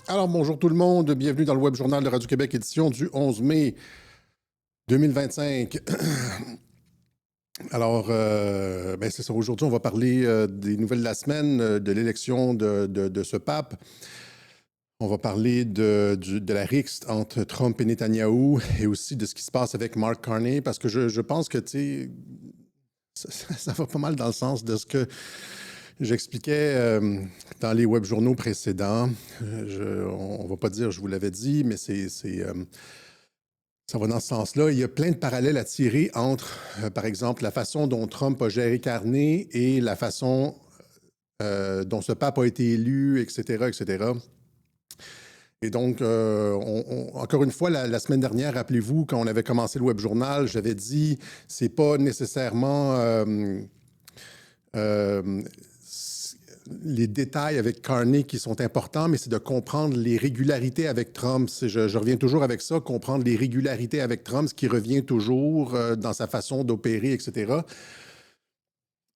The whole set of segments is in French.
Alors, bonjour tout le monde, bienvenue dans le Web Journal de Radio-Québec, édition du 11 mai 2025. Alors, c'est ça, aujourd'hui, on va parler des nouvelles de la semaine, de l'élection de ce pape. On va parler de la rixe entre Trump et Netanyahou et aussi de ce qui se passe avec Mark Carney, parce que je pense que, tu sais, ça va pas mal dans le sens de ce que j'expliquais dans les web journaux précédents. On ne va pas dire je vous l'avais dit, mais ça va dans ce sens-là. Il y a plein de parallèles à tirer entre, par exemple, la façon dont Trump a géré Carney et la façon dont ce pape a été élu, etc., etc. Et donc, encore une fois, la semaine dernière, rappelez-vous, quand on avait commencé le web journal, j'avais dit, c'est pas nécessairement euh, les détails avec Carney qui sont importants, mais c'est de comprendre les régularités avec Trump. Je reviens toujours avec ça, comprendre les régularités avec Trump, ce qui revient toujours dans sa façon d'opérer, etc.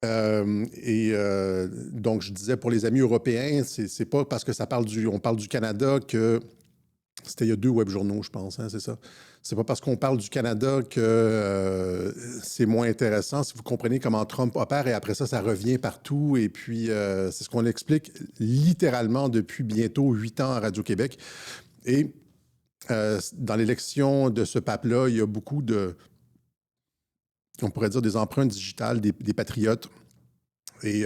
Donc, je disais pour les amis européens, c'est pas parce que on parle du Canada que c'était il y a 2 web journaux, je pense, hein, c'est ça. C'est pas parce qu'on parle du Canada que c'est moins intéressant. Si vous comprenez comment Trump opère et après ça, ça revient partout. Et puis, c'est ce qu'on explique littéralement depuis bientôt 8 ans à Radio-Québec. Et dans l'élection de ce pape-là, il y a beaucoup on pourrait dire, des empreintes digitales, des patriotes. Et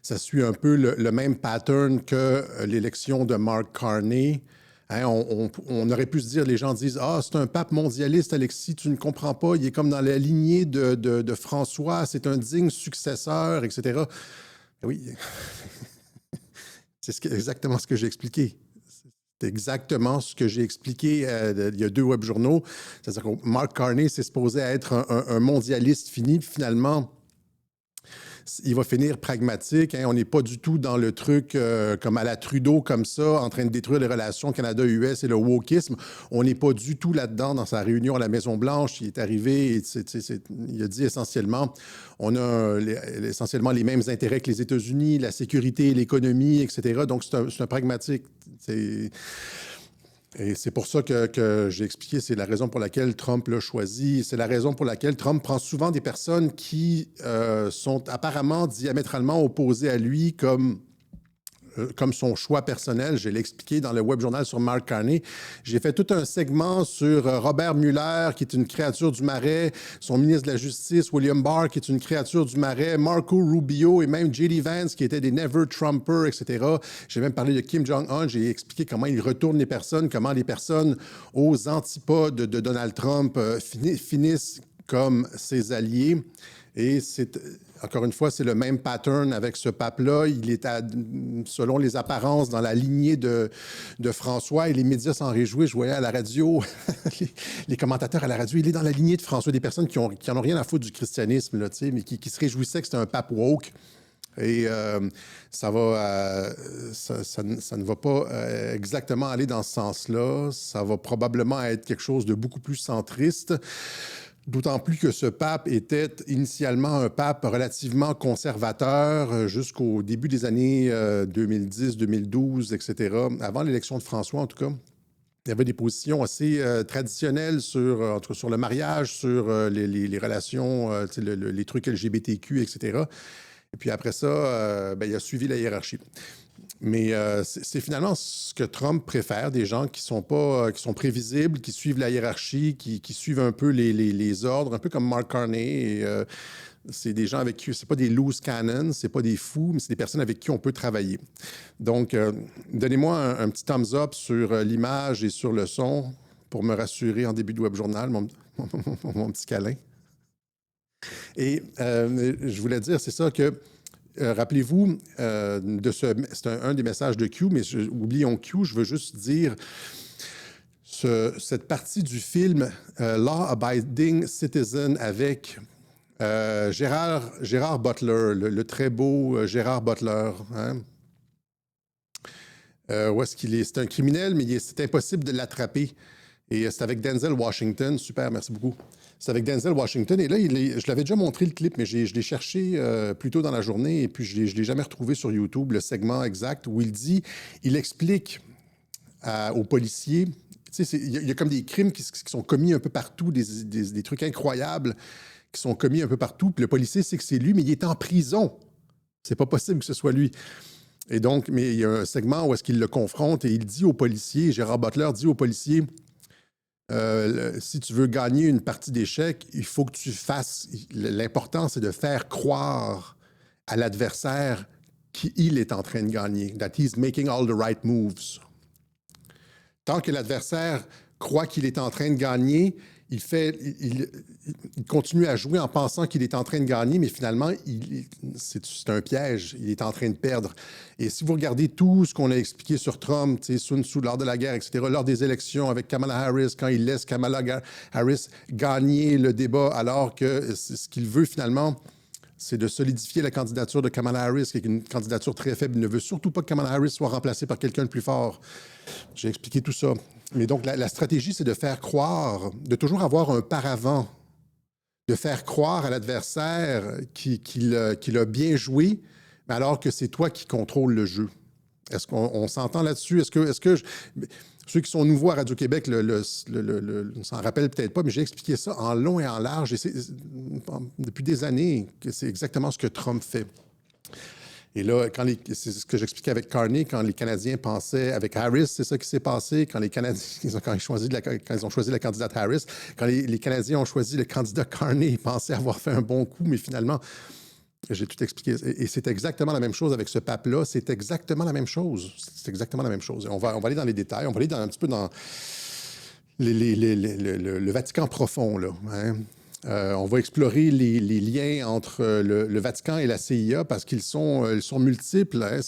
ça suit un peu le même pattern que l'élection de Mark Carney. Hein, on aurait pu se dire, les gens disent, ah, c'est un pape mondialiste, Alexis, tu ne comprends pas, il est comme dans la lignée de François, c'est un digne successeur, etc. Oui, c'est exactement ce que j'ai expliqué. C'est exactement ce que j'ai expliqué il y a 2 web journaux. C'est-à-dire que Mark Carney, c'est supposé être un mondialiste fini, puis finalement, il va finir pragmatique. Hein. On n'est pas du tout dans le truc comme à la Trudeau, comme ça, en train de détruire les relations Canada-US et le wokisme. On n'est pas du tout là-dedans dans sa réunion à la Maison-Blanche. Il est arrivé, il a dit essentiellement, on a essentiellement les mêmes intérêts que les États-Unis, la sécurité, l'économie, etc. Donc, c'est un pragmatique. Et c'est pour ça que j'ai expliqué, c'est la raison pour laquelle Trump l'a choisi. C'est la raison pour laquelle Trump prend souvent des personnes qui sont apparemment diamétralement opposées à lui comme son choix personnel. Je l'ai expliqué dans le web journal sur Mark Carney. J'ai fait tout un segment sur Robert Mueller, qui est une créature du Marais, son ministre de la Justice, William Barr, qui est une créature du Marais, Marco Rubio et même J.D. Vance, qui étaient des Never Trumpers, etc. J'ai même parlé de Kim Jong-un. J'ai expliqué comment il retourne les personnes, comment les personnes aux antipodes de Donald Trump finissent comme ses alliés. Et c'est, encore une fois, c'est le même pattern avec ce pape-là. Il est, selon les apparences, dans la lignée de François et les médias s'en réjouissent. Je voyais à la radio, les commentateurs à la radio, il est dans la lignée de François, des personnes qui en ont rien à foutre du christianisme, là, mais qui se réjouissaient que c'était un pape woke. Et ça ne va pas exactement aller dans ce sens-là. Ça va probablement être quelque chose de beaucoup plus centriste. D'autant plus que ce pape était initialement un pape relativement conservateur jusqu'au début des années 2010, 2012, etc. Avant l'élection de François, en tout cas. Il y avait des positions assez traditionnelles sur, sur le mariage, sur les relations, les trucs LGBTQ, etc. Et puis après ça, il a suivi la hiérarchie. Mais c'est finalement ce que Trump préfère, des gens qui sont prévisibles, qui suivent la hiérarchie, qui suivent un peu les ordres, un peu comme Mark Carney. Et, c'est des gens avec qui, c'est pas des loose cannons, c'est pas des fous, mais c'est des personnes avec qui on peut travailler. Donc, donnez-moi un petit thumbs up sur l'image et sur le son pour me rassurer en début de web journal, mon petit câlin. Et je voulais dire, c'est ça que rappelez-vous, c'est un des messages de Q, mais oublions Q, je veux juste dire cette partie du film Law Abiding Citizen avec Gérard Butler, le très beau Gérard Butler. Hein? Où est-ce qu'il est? C'est un criminel, mais c'est impossible de l'attraper. Et c'est avec Denzel Washington. Super, merci beaucoup. C'est avec Denzel Washington. Et là, je l'avais déjà montré le clip, mais je l'ai cherché plus tôt dans la journée et puis je ne l'ai jamais retrouvé sur YouTube, le segment exact où il explique aux policiers. Tu sais, il y a comme des crimes qui sont commis un peu partout, des trucs incroyables qui sont commis un peu partout. Puis le policier sait que c'est lui, mais il est en prison. C'est pas possible que ce soit lui. Et donc, mais il y a un segment où est-ce qu'il le confronte et il dit au policier, Gérard Butler dit au policier, si tu veux gagner une partie d'échecs, il faut que tu fasses... L'important, c'est de faire croire à l'adversaire qu'il est en train de gagner, that he's making all the right moves. Tant que l'adversaire croit qu'il est en train de gagner, il continue à jouer en pensant qu'il est en train de gagner, mais finalement, c'est un piège. Il est en train de perdre. Et si vous regardez tout ce qu'on a expliqué sur Trump, Sun Tzu, lors de la guerre, etc., lors des élections avec Kamala Harris, quand il laisse Kamala Harris gagner le débat, alors que ce qu'il veut finalement, c'est de solidifier la candidature de Kamala Harris, qui est une candidature très faible. Il ne veut surtout pas que Kamala Harris soit remplacée par quelqu'un de plus fort. J'ai expliqué tout ça. Mais donc, la stratégie, c'est de faire croire, de toujours avoir un paravent, de faire croire à l'adversaire qu'il a bien joué, mais alors que c'est toi qui contrôle le jeu. Est-ce qu'on s'entend là-dessus? Ceux qui sont nouveaux à Radio-Québec ne s'en rappellent peut-être pas, mais j'ai expliqué ça en long et en large, et depuis des années, que c'est exactement ce que Trump fait. Et là, c'est ce que j'expliquais avec Carney, quand les Canadiens pensaient, avec Harris, c'est ça qui s'est passé, quand ils ont choisi la candidate Harris, quand les Canadiens ont choisi le candidat Carney, ils pensaient avoir fait un bon coup, mais finalement, j'ai tout expliqué. Et c'est exactement la même chose avec ce pape-là, c'est exactement la même chose. C'est exactement la même chose. On va aller dans les détails, on va aller un petit peu dans le Vatican profond, là, hein? On va explorer les liens entre le Vatican et la CIA parce qu'ils sont multiples. Hein.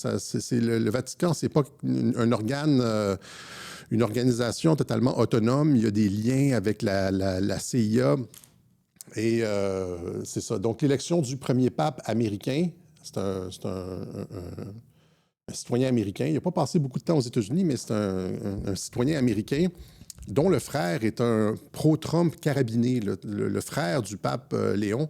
Le Vatican, c'est pas un organe, une organisation totalement autonome. Il y a des liens avec la CIA. Et c'est ça. Donc, l'élection du premier pape américain, c'est un citoyen américain. Il n'a pas passé beaucoup de temps aux États-Unis, mais c'est un citoyen américain dont le frère est un pro-Trump carabiné. Le frère du pape Léon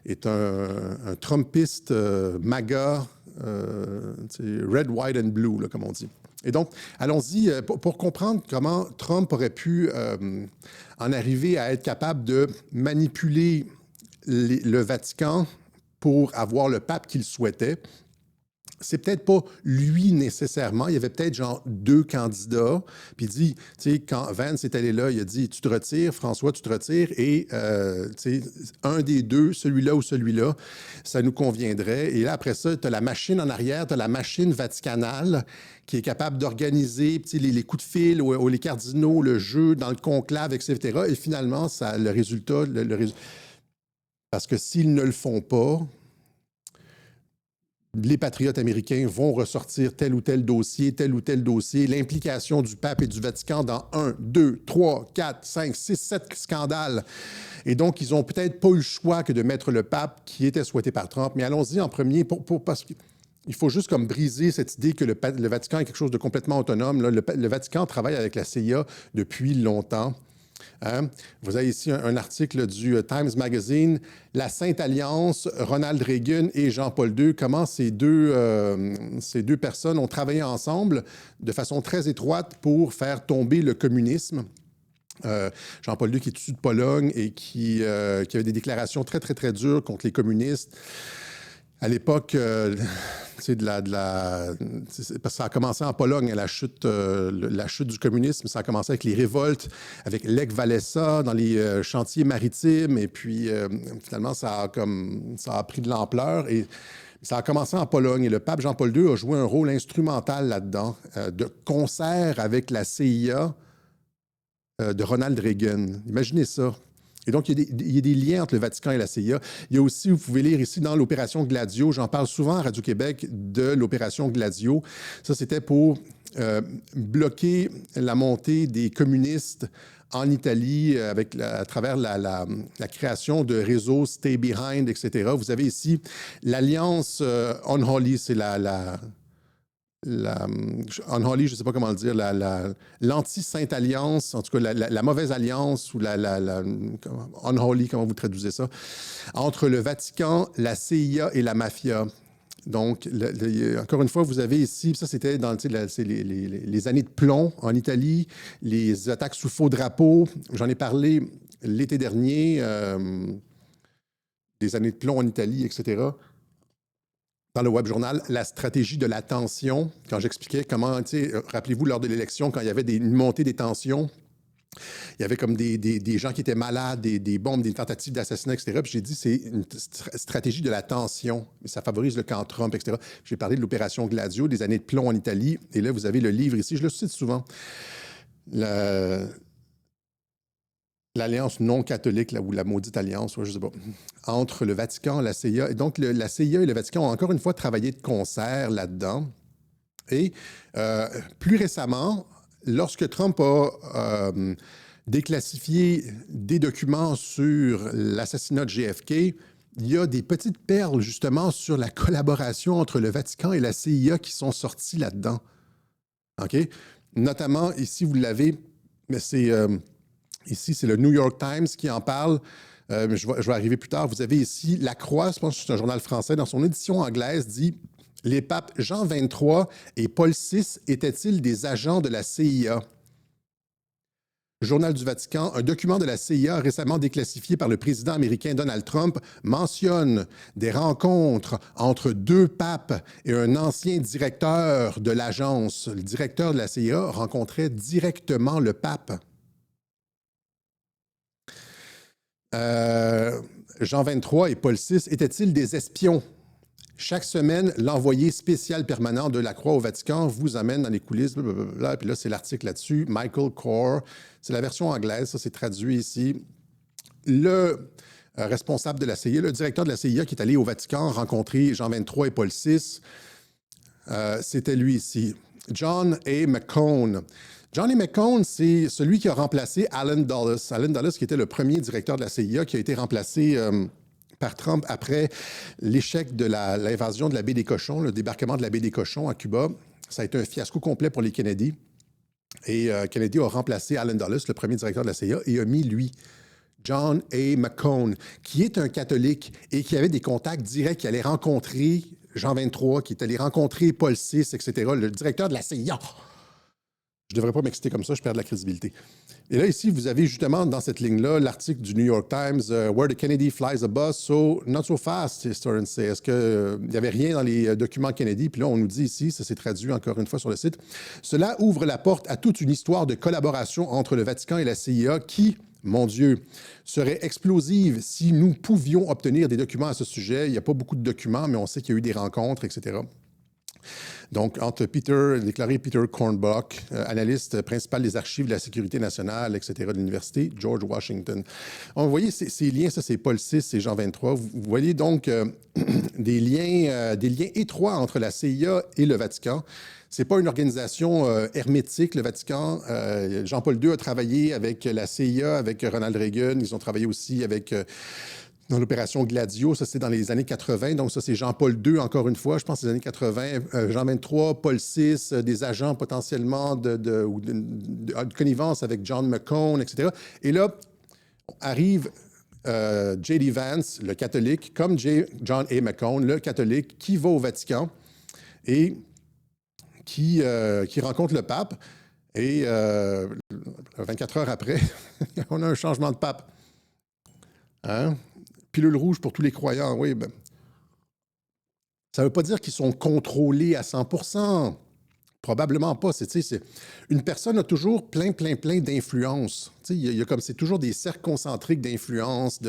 est un Trumpiste MAGA, red, white and blue, là, comme on dit. Et donc, allons-y, pour comprendre comment Trump aurait pu en arriver à être capable de manipuler le Vatican pour avoir le pape qu'il souhaitait. C'est peut-être pas lui nécessairement. Il y avait peut-être genre 2 candidats. Puis il dit, tu sais, quand Vance est allé là, il a dit, tu te retires, François, tu te retires, et tu sais, un des 2, celui-là ou celui-là, ça nous conviendrait. Et là, après ça, tu as la machine en arrière, tu as la machine vaticanale qui est capable d'organiser les coups de fil ou les cardinaux, le jeu dans le conclave, etc. Et finalement, le résultat, parce que s'ils ne le font pas, les patriotes américains vont ressortir tel ou tel dossier, l'implication du pape et du Vatican dans 1, 2, 3, 4, 5, 6, 7 scandales. Et donc, ils n'ont peut-être pas eu le choix que de mettre le pape qui était souhaité par Trump. Mais allons-y en premier, parce qu'il faut juste comme briser cette idée que le Vatican est quelque chose de complètement autonome. Là, le Vatican travaille avec la CIA depuis longtemps. Hein? Vous avez ici un article du Times Magazine, La Sainte Alliance, Ronald Reagan et Jean-Paul II, comment ces deux personnes ont travaillé ensemble de façon très étroite pour faire tomber le communisme. Jean-Paul II qui est issu de Pologne et qui avait des déclarations très, très, très dures contre les communistes. À l'époque, parce que ça a commencé en Pologne, la chute du communisme, ça a commencé avec les révoltes, avec Lech Walesa dans les chantiers maritimes, et puis finalement, ça a pris de l'ampleur, et ça a commencé en Pologne, et le pape Jean-Paul II a joué un rôle instrumental là-dedans, de concert avec la CIA de Ronald Reagan. Imaginez ça. Et donc, il y a des liens entre le Vatican et la CIA. Il y a aussi, vous pouvez lire ici dans l'opération Gladio, j'en parle souvent à Radio-Québec de l'opération Gladio. Ça, c'était pour bloquer la montée des communistes en Italie à travers la création de réseaux Stay Behind, etc. Vous avez ici l'Alliance Unholy, c'est Unholy, je ne sais pas comment le dire, l'anti-sainte alliance, en tout cas la mauvaise alliance ou Unholy, comment vous traduisez ça, entre le Vatican, la CIA et la mafia. Donc, encore une fois, vous avez ici, ça c'était dans c'est les années de plomb en Italie, les attaques sous faux drapeau. J'en ai parlé l'été dernier, des années de plomb en Italie, etc. Dans le web journal, la stratégie de la tension, quand j'expliquais comment, rappelez-vous, lors de l'élection, quand il y avait une montée des tensions, il y avait comme des gens qui étaient malades, des bombes, des tentatives d'assassinat, etc. Puis j'ai dit, c'est une stratégie de la tension. Ça favorise le camp Trump, etc. J'ai parlé de l'opération Gladio, des années de plomb en Italie. Et là, vous avez le livre ici, je le cite souvent. L'alliance non catholique, ou la maudite alliance, je ne sais pas, entre le Vatican et la CIA. Et donc, la CIA et le Vatican ont encore une fois travaillé de concert là-dedans. Et plus récemment, lorsque Trump a déclassifié des documents sur l'assassinat de JFK, il y a des petites perles justement sur la collaboration entre le Vatican et la CIA qui sont sorties là-dedans. OK? Notamment, ici, vous l'avez, mais c'est... ici, c'est le New York Times qui en parle. Je vais arriver plus tard. Vous avez ici La Croix, je pense que c'est un journal français, dans son édition anglaise, dit « Les papes Jean XXIII et Paul VI étaient-ils des agents de la CIA ?» Journal du Vatican, un document de la CIA récemment déclassifié par le président américain Donald Trump mentionne des rencontres entre deux papes et un ancien directeur de l'agence. Le directeur de la CIA rencontrait directement le pape. Jean XXIII et Paul VI étaient-ils des espions? Chaque semaine, l'envoyé spécial permanent de la Croix au Vatican vous amène dans les coulisses, blablabla. Puis là, c'est l'article là-dessus. Michael Corr, c'est la version anglaise, ça c'est traduit ici. Le responsable de la CIA, le directeur de la CIA qui est allé au Vatican rencontrer Jean XXIII et Paul VI, c'était lui ici, John A. McCone. John A. McCone, c'est celui qui a remplacé Allen Dulles. Allen Dulles, qui était le premier directeur de la CIA, qui a été remplacé par Trump après l'échec de l'invasion de la baie des Cochons, le débarquement de la baie des Cochons à Cuba. Ça a été un fiasco complet pour les Kennedy. Et Kennedy a remplacé Allen Dulles, le premier directeur de la CIA, et a mis, lui, John A. McCone, qui est un catholique et qui avait des contacts directs, qui allait rencontrer Jean XXIII, qui est allé rencontrer Paul VI, etc., le directeur de la CIA. Je ne devrais pas m'exciter comme ça, je perds de la crédibilité. Et là, ici, vous avez justement dans cette ligne-là l'article du New York Times, Where the Kennedy flies a bus, so not so fast, historians say. Est-ce qu'il n'y avait rien dans les documents Kennedy? Puis là, on nous dit ici, ça s'est traduit encore une fois sur le site, cela ouvre la porte à toute une histoire de collaboration entre le Vatican et la CIA qui, mon Dieu, serait explosive si nous pouvions obtenir des documents à ce sujet. Il n'y a pas beaucoup de documents, mais on sait qu'il y a eu des rencontres, etc. Donc, entre déclaré Peter Kornbach, analyste principal des archives de la sécurité nationale, etc., de l'Université George Washington. Vous voyez ces liens, ça c'est Paul VI et Jean XXIII. Vous voyez donc des liens étroits entre la CIA et le Vatican. Ce n'est pas une organisation hermétique, le Vatican. Jean-Paul II a travaillé avec la CIA, avec Ronald Reagan. Ils ont travaillé aussi avec... dans l'opération Gladio, ça c'est dans les années 80, donc ça c'est Jean-Paul II, encore une fois, je pense les années 80, Jean XXIII, Paul VI, des agents potentiellement de connivence avec John McCone, etc. Et là, arrive J.D. Vance, le catholique, comme John A. McCone, le catholique, qui va au Vatican et qui rencontre le pape. Et 24 heures après, on a un changement de pape. Hein? Pilule rouge pour tous les croyants, oui. Ben, ça ne veut pas dire qu'ils sont contrôlés à 100%. Probablement pas. Une personne a toujours plein d'influences. C'est toujours des cercles concentriques d'influence,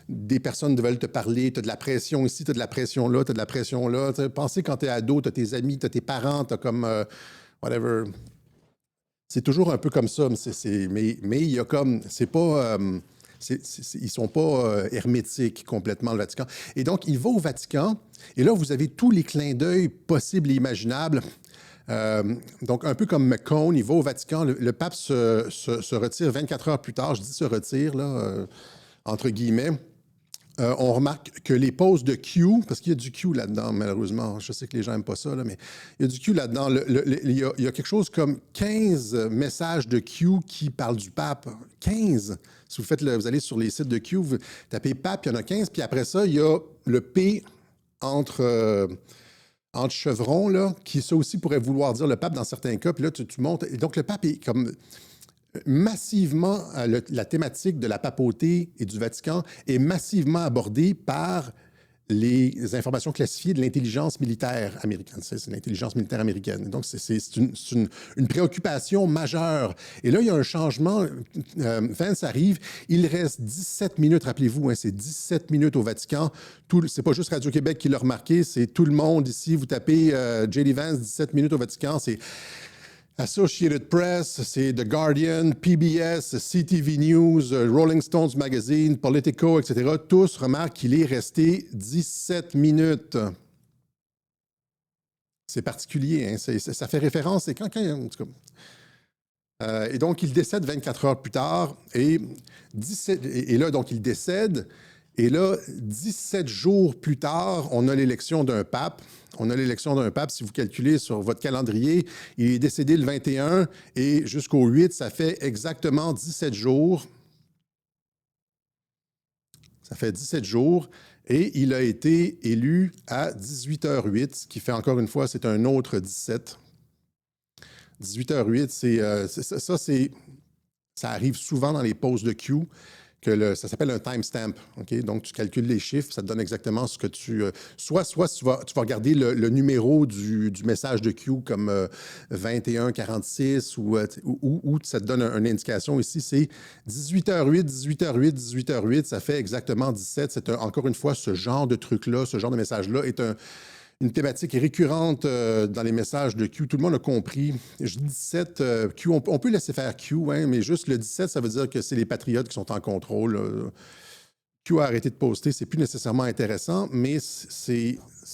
des personnes veulent te parler, tu as de la pression ici, tu as de la pression là, tu as de la pression là. Pensez quand tu es ado, tu as tes amis, tu as tes parents, tu as comme whatever. C'est toujours un peu comme ça, mais il y a comme... C'est pas... ils ne sont pas hermétiques complètement, le Vatican. Et donc, il va au Vatican, et là, vous avez tous les clins d'œil possibles et imaginables. Donc, un peu comme McCone, il va au Vatican, le pape se retire 24 heures plus tard, je dis se retire, là, entre guillemets. On remarque que les poses de Q, parce qu'il y a du Q là-dedans, malheureusement, je sais que les gens n'aiment pas ça, là, mais il y a du Q là-dedans. Il y a quelque chose comme 15 messages de Q qui parlent du pape. 15! Si vous allez sur les sites de Q, vous tapez pape, il y en a 15, puis après ça, il y a le P entre entre chevrons, là, qui ça aussi pourrait vouloir dire le pape dans certains cas. Puis là, tu montes. Et donc, le pape est comme massivement, la thématique de la papauté et du Vatican est massivement abordée par les informations classifiées de l'intelligence militaire américaine. C'est l'intelligence militaire américaine. Donc, c'est une préoccupation majeure. Et là, il y a un changement. Vance arrive. Il reste 17 minutes, rappelez-vous, hein, c'est 17 minutes au Vatican. C'est pas juste Radio-Québec qui l'a remarqué, c'est tout le monde ici. Vous tapez J.D. Vance, 17 minutes au Vatican, c'est Associated Press, c'est The Guardian, PBS, CTV News, Rolling Stones Magazine, Politico, etc. Tous remarquent qu'il est resté 17 minutes. C'est particulier, hein? Ça fait référence. C'est en tout cas. Et donc, il décède 24 heures plus tard. Et là, donc, il décède. Et là, 17 jours plus tard, on a l'élection d'un pape. On a l'élection d'un pape, si vous calculez sur votre calendrier, il est décédé le 21 et jusqu'au 8, ça fait exactement 17 jours. Ça fait 17 jours et il a été élu à 18h08, ce qui fait encore une fois, c'est un autre 17. 18h08, ça arrive souvent dans les pauses de Q. Ça s'appelle un timestamp. Okay? Donc, tu calcules les chiffres, ça te donne exactement ce que tu... soit tu vas regarder le numéro du message de Q comme 2146 ou ça te donne une indication ici, c'est 18h08, 18h08, 18h08, ça fait exactement 17. Encore une fois, ce genre de truc-là, ce genre de message-là est une thématique récurrente dans les messages de Q. Tout le monde a compris. Je dis 17, Q, on peut laisser faire Q, hein, mais juste le 17, ça veut dire que c'est les patriotes qui sont en contrôle. Q a arrêté de poster, c'est plus nécessairement intéressant, mais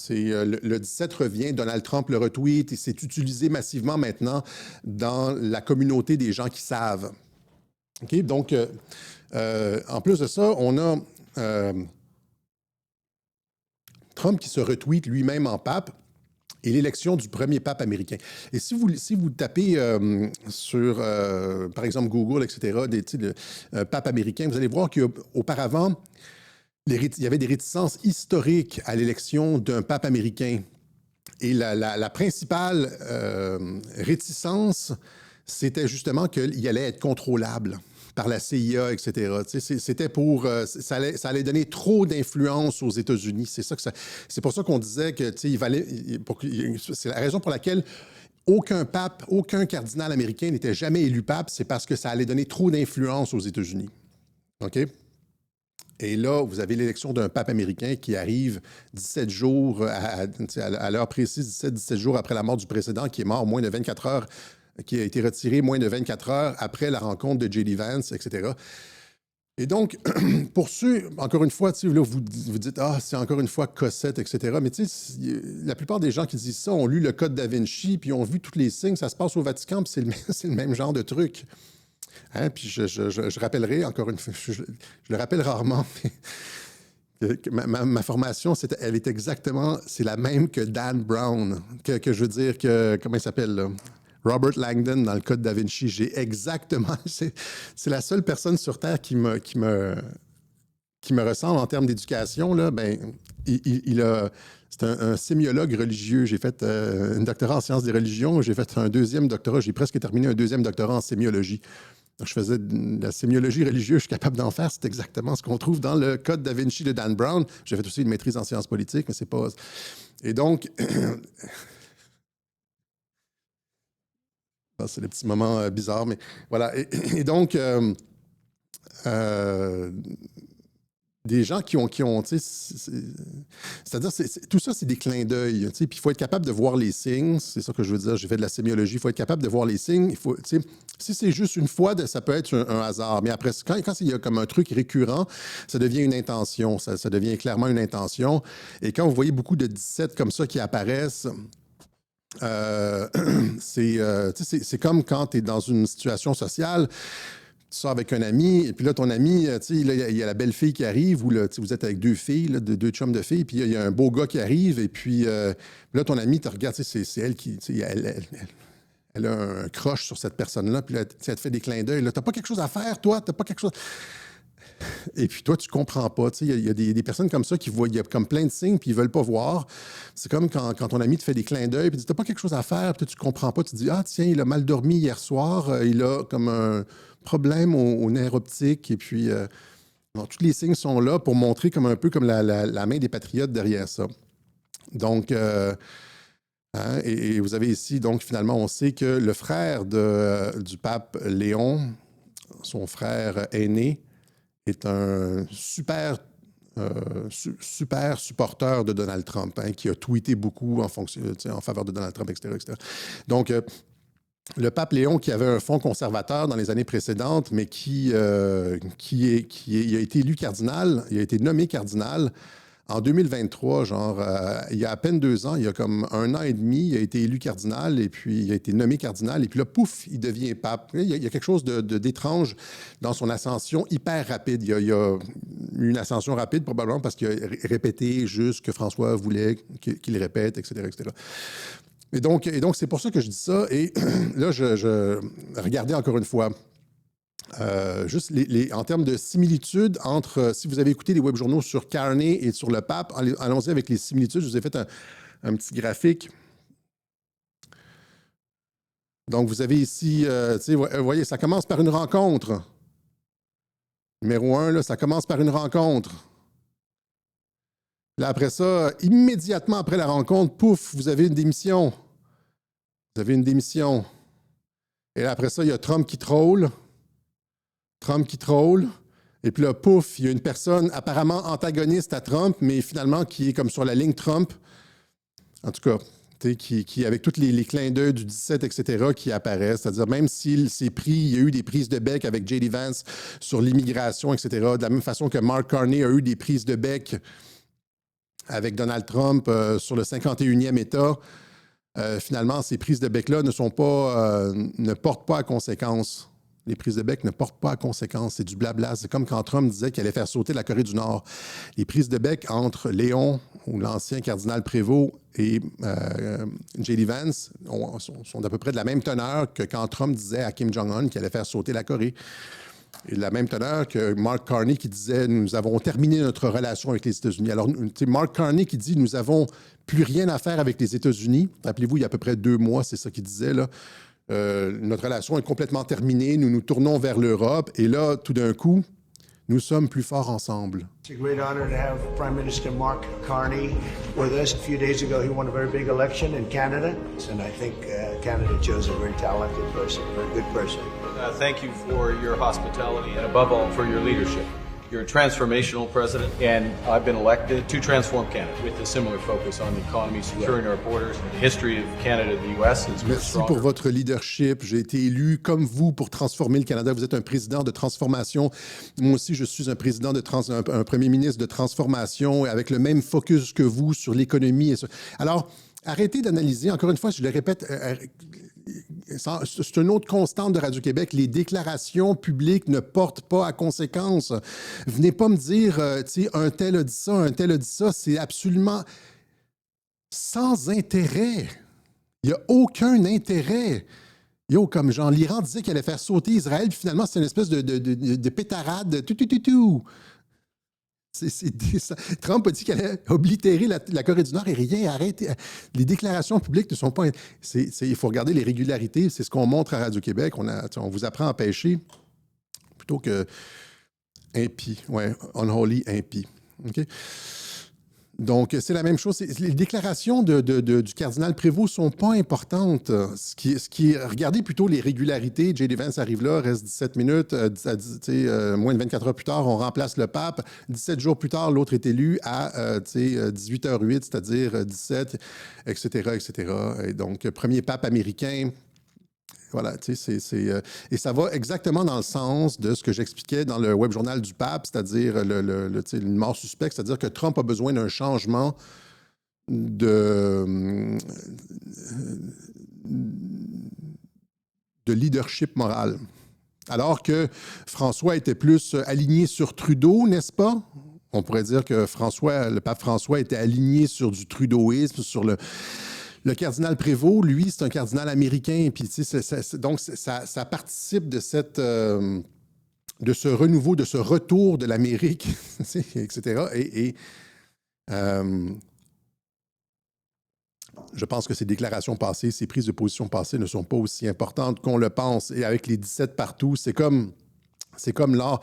le 17 revient, Donald Trump le retweet et c'est utilisé massivement maintenant dans la communauté des gens qui savent. Okay? Donc, en plus de ça, on a... Trump qui se retweet lui-même en pape et l'élection du premier pape américain. Et si vous tapez sur, par exemple, Google, etc., pape américain, vous allez voir qu'auparavant, il y avait des réticences historiques à l'élection d'un pape américain. Et la principale réticence, c'était justement qu'il allait être contrôlable par la CIA, etc. C'était ça allait donner trop d'influence aux États-Unis. C'est pour ça qu'on disait que c'est la raison pour laquelle aucun pape, aucun cardinal américain n'était jamais élu pape, c'est parce que ça allait donner trop d'influence aux États-Unis. OK? Et là, vous avez l'élection d'un pape américain qui arrive 17 jours, à l'heure précise, 17 jours après la mort du précédent, qui est mort moins de 24 heures, qui a été retiré moins de 24 heures après la rencontre de J.D. Vance, etc. Et donc, pour ceux, encore une fois, là, vous dites « Ah, c'est encore une fois Cossette, etc. » Mais la plupart des gens qui disent ça ont lu le Code da Vinci, puis ont vu tous les signes, ça se passe au Vatican, puis c'est le même genre de truc. Hein? Puis je rappellerai, encore une fois, je le rappelle rarement, mais ma formation, elle est exactement, c'est la même que Dan Brown, que je veux dire, comment il s'appelle, là? Robert Langdon dans le Code da Vinci. J'ai exactement... C'est la seule personne sur Terre qui me ressemble en termes d'éducation. Là, c'est un sémiologue religieux. J'ai fait un doctorat en sciences des religions. J'ai fait un deuxième doctorat. J'ai presque terminé un deuxième doctorat en sémiologie. Donc, je faisais de la sémiologie religieuse. Je suis capable d'en faire. C'est exactement ce qu'on trouve dans le Code da Vinci de Dan Brown. J'ai fait aussi une maîtrise en sciences politiques, mais c'est pas... Et donc... C'est le petit moment bizarre, mais voilà. Et donc, des gens qui ont c'est-à-dire, tout ça, c'est des clins d'œil. Puis il faut être capable de voir les signes. C'est ça que je veux dire. J'ai fait de la sémiologie. Il faut être capable de voir les signes. Si c'est juste une fois, ça peut être un hasard. Mais après, quand il y a comme un truc récurrent, ça devient une intention. Ça devient clairement une intention. Et quand vous voyez beaucoup de 17 comme ça qui apparaissent, c'est comme quand tu es dans une situation sociale, tu sors avec un ami, et puis là, ton ami, il y a la belle fille qui arrive, ou là, vous êtes avec deux filles, là, deux chums de filles, puis il y a un beau gars qui arrive, et puis là, ton ami te regarde, c'est elle qui... Elle a un crush sur cette personne-là, puis là, elle te fait des clins d'œil. T'as pas quelque chose à faire, toi? T'as pas quelque chose... Et puis toi, tu comprends pas. Il y a des personnes comme ça qui voient, il y a comme plein de signes, puis ils veulent pas voir. C'est comme quand ton ami te fait des clins d'œil, puis tu n'as pas quelque chose à faire, puis toi, tu comprends pas. Tu te dis, ah tiens, il a mal dormi hier soir, il a comme un problème au nerf optique, et puis tous les signes sont là pour montrer comme un peu comme la main des patriotes derrière ça. Donc, et vous avez ici, donc finalement, on sait que le frère du pape Léon, son frère aîné, est un super supporter de Donald Trump, qui a tweeté beaucoup en faveur de Donald Trump, etc. etc. Donc, le pape Léon, qui avait un fonds conservateur dans les années précédentes, mais il a été élu cardinal, il a été nommé cardinal en 2023, il y a à peine 2 ans, il y a comme 1 an et demi, il a été élu cardinal et puis il a été nommé cardinal et puis là, pouf, il devient pape. Il y a quelque chose d'étrange dans son ascension hyper rapide. Il y a eu une ascension rapide probablement parce qu'il a répété juste ce que François voulait qu'il répète, etc., etc. Et donc, c'est pour ça que je dis ça. Et là, je regardais encore une fois. Juste en termes de similitudes entre, si vous avez écouté les webjournaux sur Carney et sur le pape, allons-y avec les similitudes. Je vous ai fait un petit graphique. Donc, vous avez ici, vous voyez, ça commence par une rencontre. Numéro 1, là, ça commence par une rencontre. Là, après ça, immédiatement après la rencontre, pouf, vous avez une démission. Vous avez une démission. Et là, après ça, il y a Trump qui troll. Et puis là, pouf, il y a une personne apparemment antagoniste à Trump, mais finalement qui est comme sur la ligne Trump. En tout cas, qui avec tous les clins d'œil du 17, etc., qui apparaissent. C'est-à-dire, même s'il s'est pris, il y a eu des prises de bec avec J.D. Vance sur l'immigration, etc., de la même façon que Mark Carney a eu des prises de bec avec Donald Trump sur le 51e État. Finalement, ces prises de bec-là ne portent pas à conséquence. Les prises de bec ne portent pas à conséquence. C'est du blabla. C'est comme quand Trump disait qu'il allait faire sauter la Corée du Nord. Les prises de bec entre Léon, ou l'ancien cardinal Prévost, et J.D. Vance sont d'à peu près de la même teneur que quand Trump disait à Kim Jong-un qu'il allait faire sauter la Corée. Et de la même teneur que Mark Carney qui disait « Nous avons terminé notre relation avec les États-Unis ». Alors, Mark Carney qui dit « Nous n'avons plus rien à faire avec les États-Unis ». Rappelez-vous, il y a à peu près 2 mois, c'est ça qu'il disait, là. Notre relation est complètement terminée, nous nous tournons vers l'Europe et là, tout d'un coup, nous sommes plus forts ensemble. It's a great honor to have Prime Minister Mark Carney with us. A few days ago, he won a very big election in Canada, and I think Canada chose a very talented person, a very good person. Thank you for your hospitality and above all for your leadership. You're a transformational president, and I've been elected to transform Canada with a similar focus on the economy, securing our borders, and the history of Canada and the US. Merci pour votre leadership. J'ai été élu comme vous pour transformer le Canada. Vous êtes un président de transformation. Moi aussi, je suis un président un premier ministre de transformation avec le même focus que vous sur l'économie. Alors, arrêtez d'analyser. Encore une fois, je le répète, c'est une autre constante de Radio-Québec. Les déclarations publiques ne portent pas à conséquence. Venez pas me dire, un tel a dit ça, un tel a dit ça. C'est absolument sans intérêt. Il n'y a aucun intérêt. Comme l'Iran disait qu'il allait faire sauter Israël, puis finalement, c'est une espèce de pétarade. Tout. Trump a dit qu'il allait oblitérer la Corée du Nord et rien, arrêtez. Les déclarations publiques ne sont pas... il faut regarder les régularités, c'est ce qu'on montre à Radio-Québec. On vous apprend à pêcher plutôt que impie, unholy, impie. OK? Donc, c'est la même chose. Les déclarations du cardinal Prévost ne sont pas importantes. Regardez plutôt les régularités. J.D. Vance arrive là, reste 17 minutes. Moins de 24 heures plus tard, on remplace le pape. 17 jours plus tard, l'autre est élu à 18h08, c'est-à-dire 17, etc., etc. Et donc, premier pape américain. Voilà, et ça va exactement dans le sens de ce que j'expliquais dans le web journal du pape, c'est-à-dire une mort suspecte, c'est-à-dire que Trump a besoin d'un changement de leadership moral. Alors que François était plus aligné sur Trudeau, n'est-ce pas? On pourrait dire que le pape François était aligné sur du trudeauisme, sur le cardinal Prévost, lui, c'est un cardinal américain. Puis, donc, ça participe de cette de ce renouveau, de ce retour de l'Amérique, etc. Je pense que ces déclarations passées, ces prises de position passées ne sont pas aussi importantes qu'on le pense. Et avec les 17 partout, c'est comme là,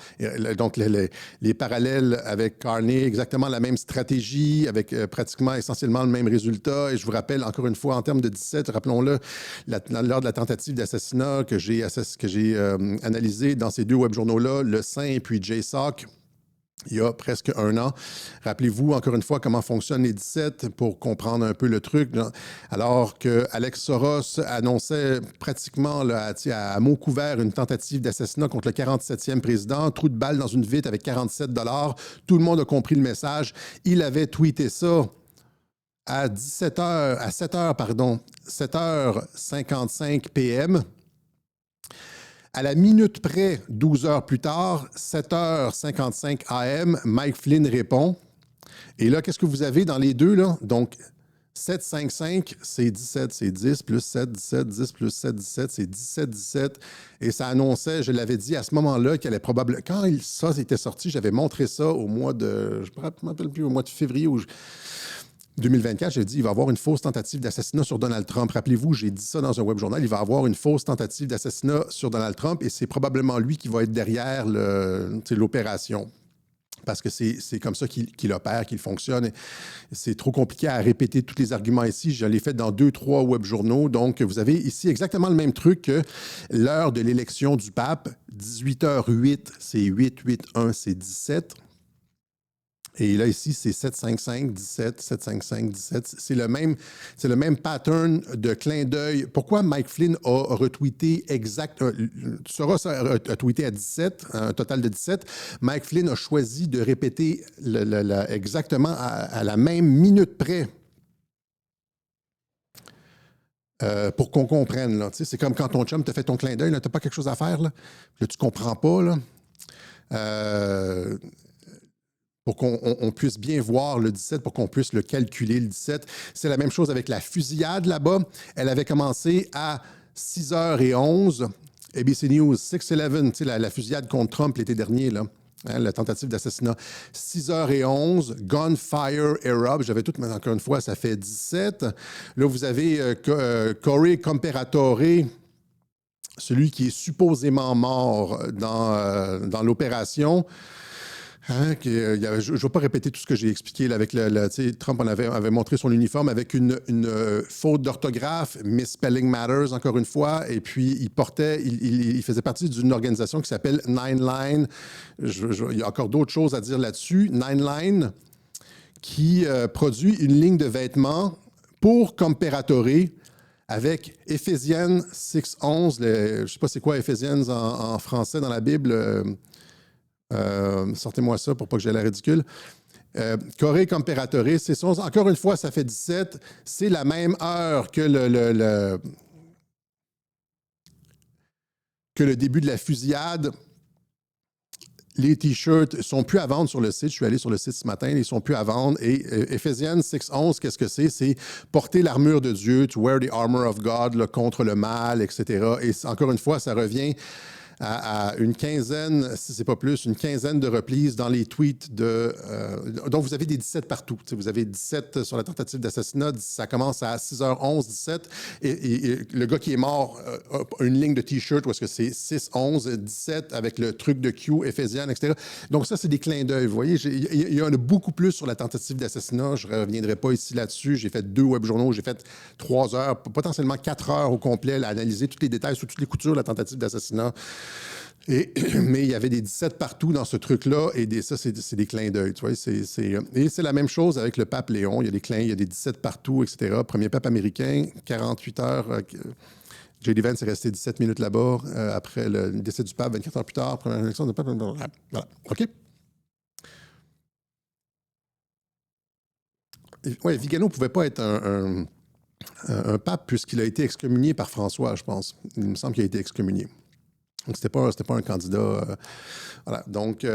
donc les parallèles avec Carney, exactement la même stratégie, avec pratiquement essentiellement le même résultat. Et je vous rappelle, encore une fois, en termes de 17, rappelons-le, lors de la tentative d'assassinat que j'ai analysé dans ces deux webjournaux-là, Le Saint et puis JSOC, il y a presque un an. Rappelez-vous encore une fois comment fonctionnent les 17 pour comprendre un peu le truc. Alors que Alex Soros annonçait pratiquement là, à mots couverts une tentative d'assassinat contre le 47e président, trou de balle dans une vitre avec 47 $. Tout le monde a compris le message. Il avait tweeté ça à 7h55 p.m. À la minute près, 12 heures plus tard, 7h55 AM, Mike Flynn répond. Et là, qu'est-ce que vous avez dans les deux, là? Donc, 7,55, c'est 17, c'est 10, plus 7, 17, 10, plus 7, 17, c'est 17, 17. Et ça annonçait, je l'avais dit à ce moment-là, qu'elle allait probablement... Quand ça était sorti, j'avais montré ça au mois de... Je ne me rappelle plus, au mois de février ou... 2024, j'ai dit, il va y avoir une fausse tentative d'assassinat sur Donald Trump. Rappelez-vous, j'ai dit ça dans un web journal, il va y avoir une fausse tentative d'assassinat sur Donald Trump et c'est probablement lui qui va être derrière l'opération. Parce que c'est comme ça qu'il opère, qu'il fonctionne. C'est trop compliqué à répéter tous les arguments ici. Je l'ai fait dans 2-3 web journaux. Donc, vous avez ici exactement le même truc que l'heure de l'élection du pape. 18h08, c'est 8-8-1, c'est 17. Et là, ici, c'est 755, 17, 755, 17. C'est le même pattern de clin d'œil. Pourquoi Mike Flynn a retweeté Soros a tweeté à 17, un total de 17. Mike Flynn a choisi de répéter exactement à la même minute près. Pour qu'on comprenne. Là. C'est comme quand ton chum te fait ton clin d'œil, tu n'as pas quelque chose à faire. Là tu ne comprends pas. Là. Pour qu'on puisse bien voir le 17, pour qu'on puisse le calculer, le 17. C'est la même chose avec la fusillade là-bas. Elle avait commencé à 6h11. ABC News, 6-11, la fusillade contre Trump l'été dernier, là. Hein, la tentative d'assassinat. 6h11, Gunfire Erupt. J'avais tout, mais encore une fois, ça fait 17. Là, vous avez Corey Comperatore, celui qui est supposément mort dans l'opération. Hein, je ne vais pas répéter tout ce que j'ai expliqué là, avec Trump avait montré son uniforme avec une faute d'orthographe, Misspelling Matters, encore une fois, et puis il faisait partie d'une organisation qui s'appelle Nine Line. Il y a encore d'autres choses à dire là-dessus. Nine Line, qui produit une ligne de vêtements pour Comperatore avec Ephésiens 6.11. Je ne sais pas c'est quoi Ephésiens en français dans la Bible. Sortez-moi ça pour pas que j'aie la ridicule. Corée Comperatore, c'est son. Encore une fois, ça fait 17. C'est la même heure que le début de la fusillade. Les T-shirts ne sont plus à vendre sur le site. Je suis allé sur le site ce matin. Ils ne sont plus à vendre. Et Ephésiens 6.11, qu'est-ce que c'est? C'est porter l'armure de Dieu, to wear the armor of God, là, contre le mal, etc. Et encore une fois, ça revient à une quinzaine, si ce n'est pas plus, une quinzaine de reprises dans les tweets donc, vous avez des 17 partout. Vous avez 17 sur la tentative d'assassinat. Ça commence à 6h11, 17. Et le gars qui est mort a une ligne de T-shirt où est-ce que c'est 6-11, 17 avec le truc de Q, Éphésiens, etc. Donc, ça, c'est des clins d'œil. Vous voyez, il y en a beaucoup plus sur la tentative d'assassinat. Je ne reviendrai pas ici là-dessus. J'ai fait 2 webjournaux. J'ai fait 3 heures, potentiellement 4 heures au complet à analyser tous les détails sur toutes les coutures de la tentative d'assassinat. Mais il y avait des 17 partout dans ce truc-là, et ça, c'est des clins d'œil. Tu vois, et c'est la même chose avec le pape Léon. Il y a des 17 partout, etc. Premier pape américain, 48 heures. J.D. Vance est resté 17 minutes là-bas. Après le décès du pape, 24 heures plus tard, première élection du pape. Voilà. OK? Oui, Vigano ne pouvait pas être un pape puisqu'il a été excommunié par François, je pense. Il me semble qu'il a été excommunié. Donc, c'était pas un candidat. Voilà. Donc,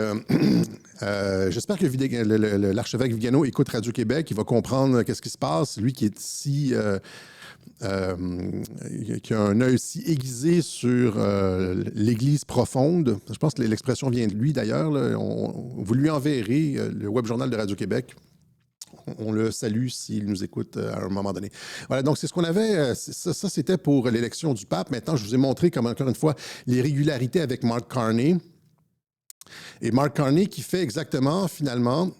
j'espère que l'archevêque Vigano écoute Radio-Québec. Il va comprendre qu'est-ce qui se passe. Lui qui est si... qui a un œil si aiguisé sur l'Église profonde. Je pense que l'expression vient de lui, d'ailleurs. Vous lui enverrez le Web Journal de Radio-Québec. On le salue s'il nous écoute à un moment donné. Voilà, donc c'est ce qu'on avait. Ça, c'était pour l'élection du pape. Maintenant, je vous ai montré, comme encore une fois, les régularités avec Mark Carney. Et Mark Carney qui fait exactement, finalement,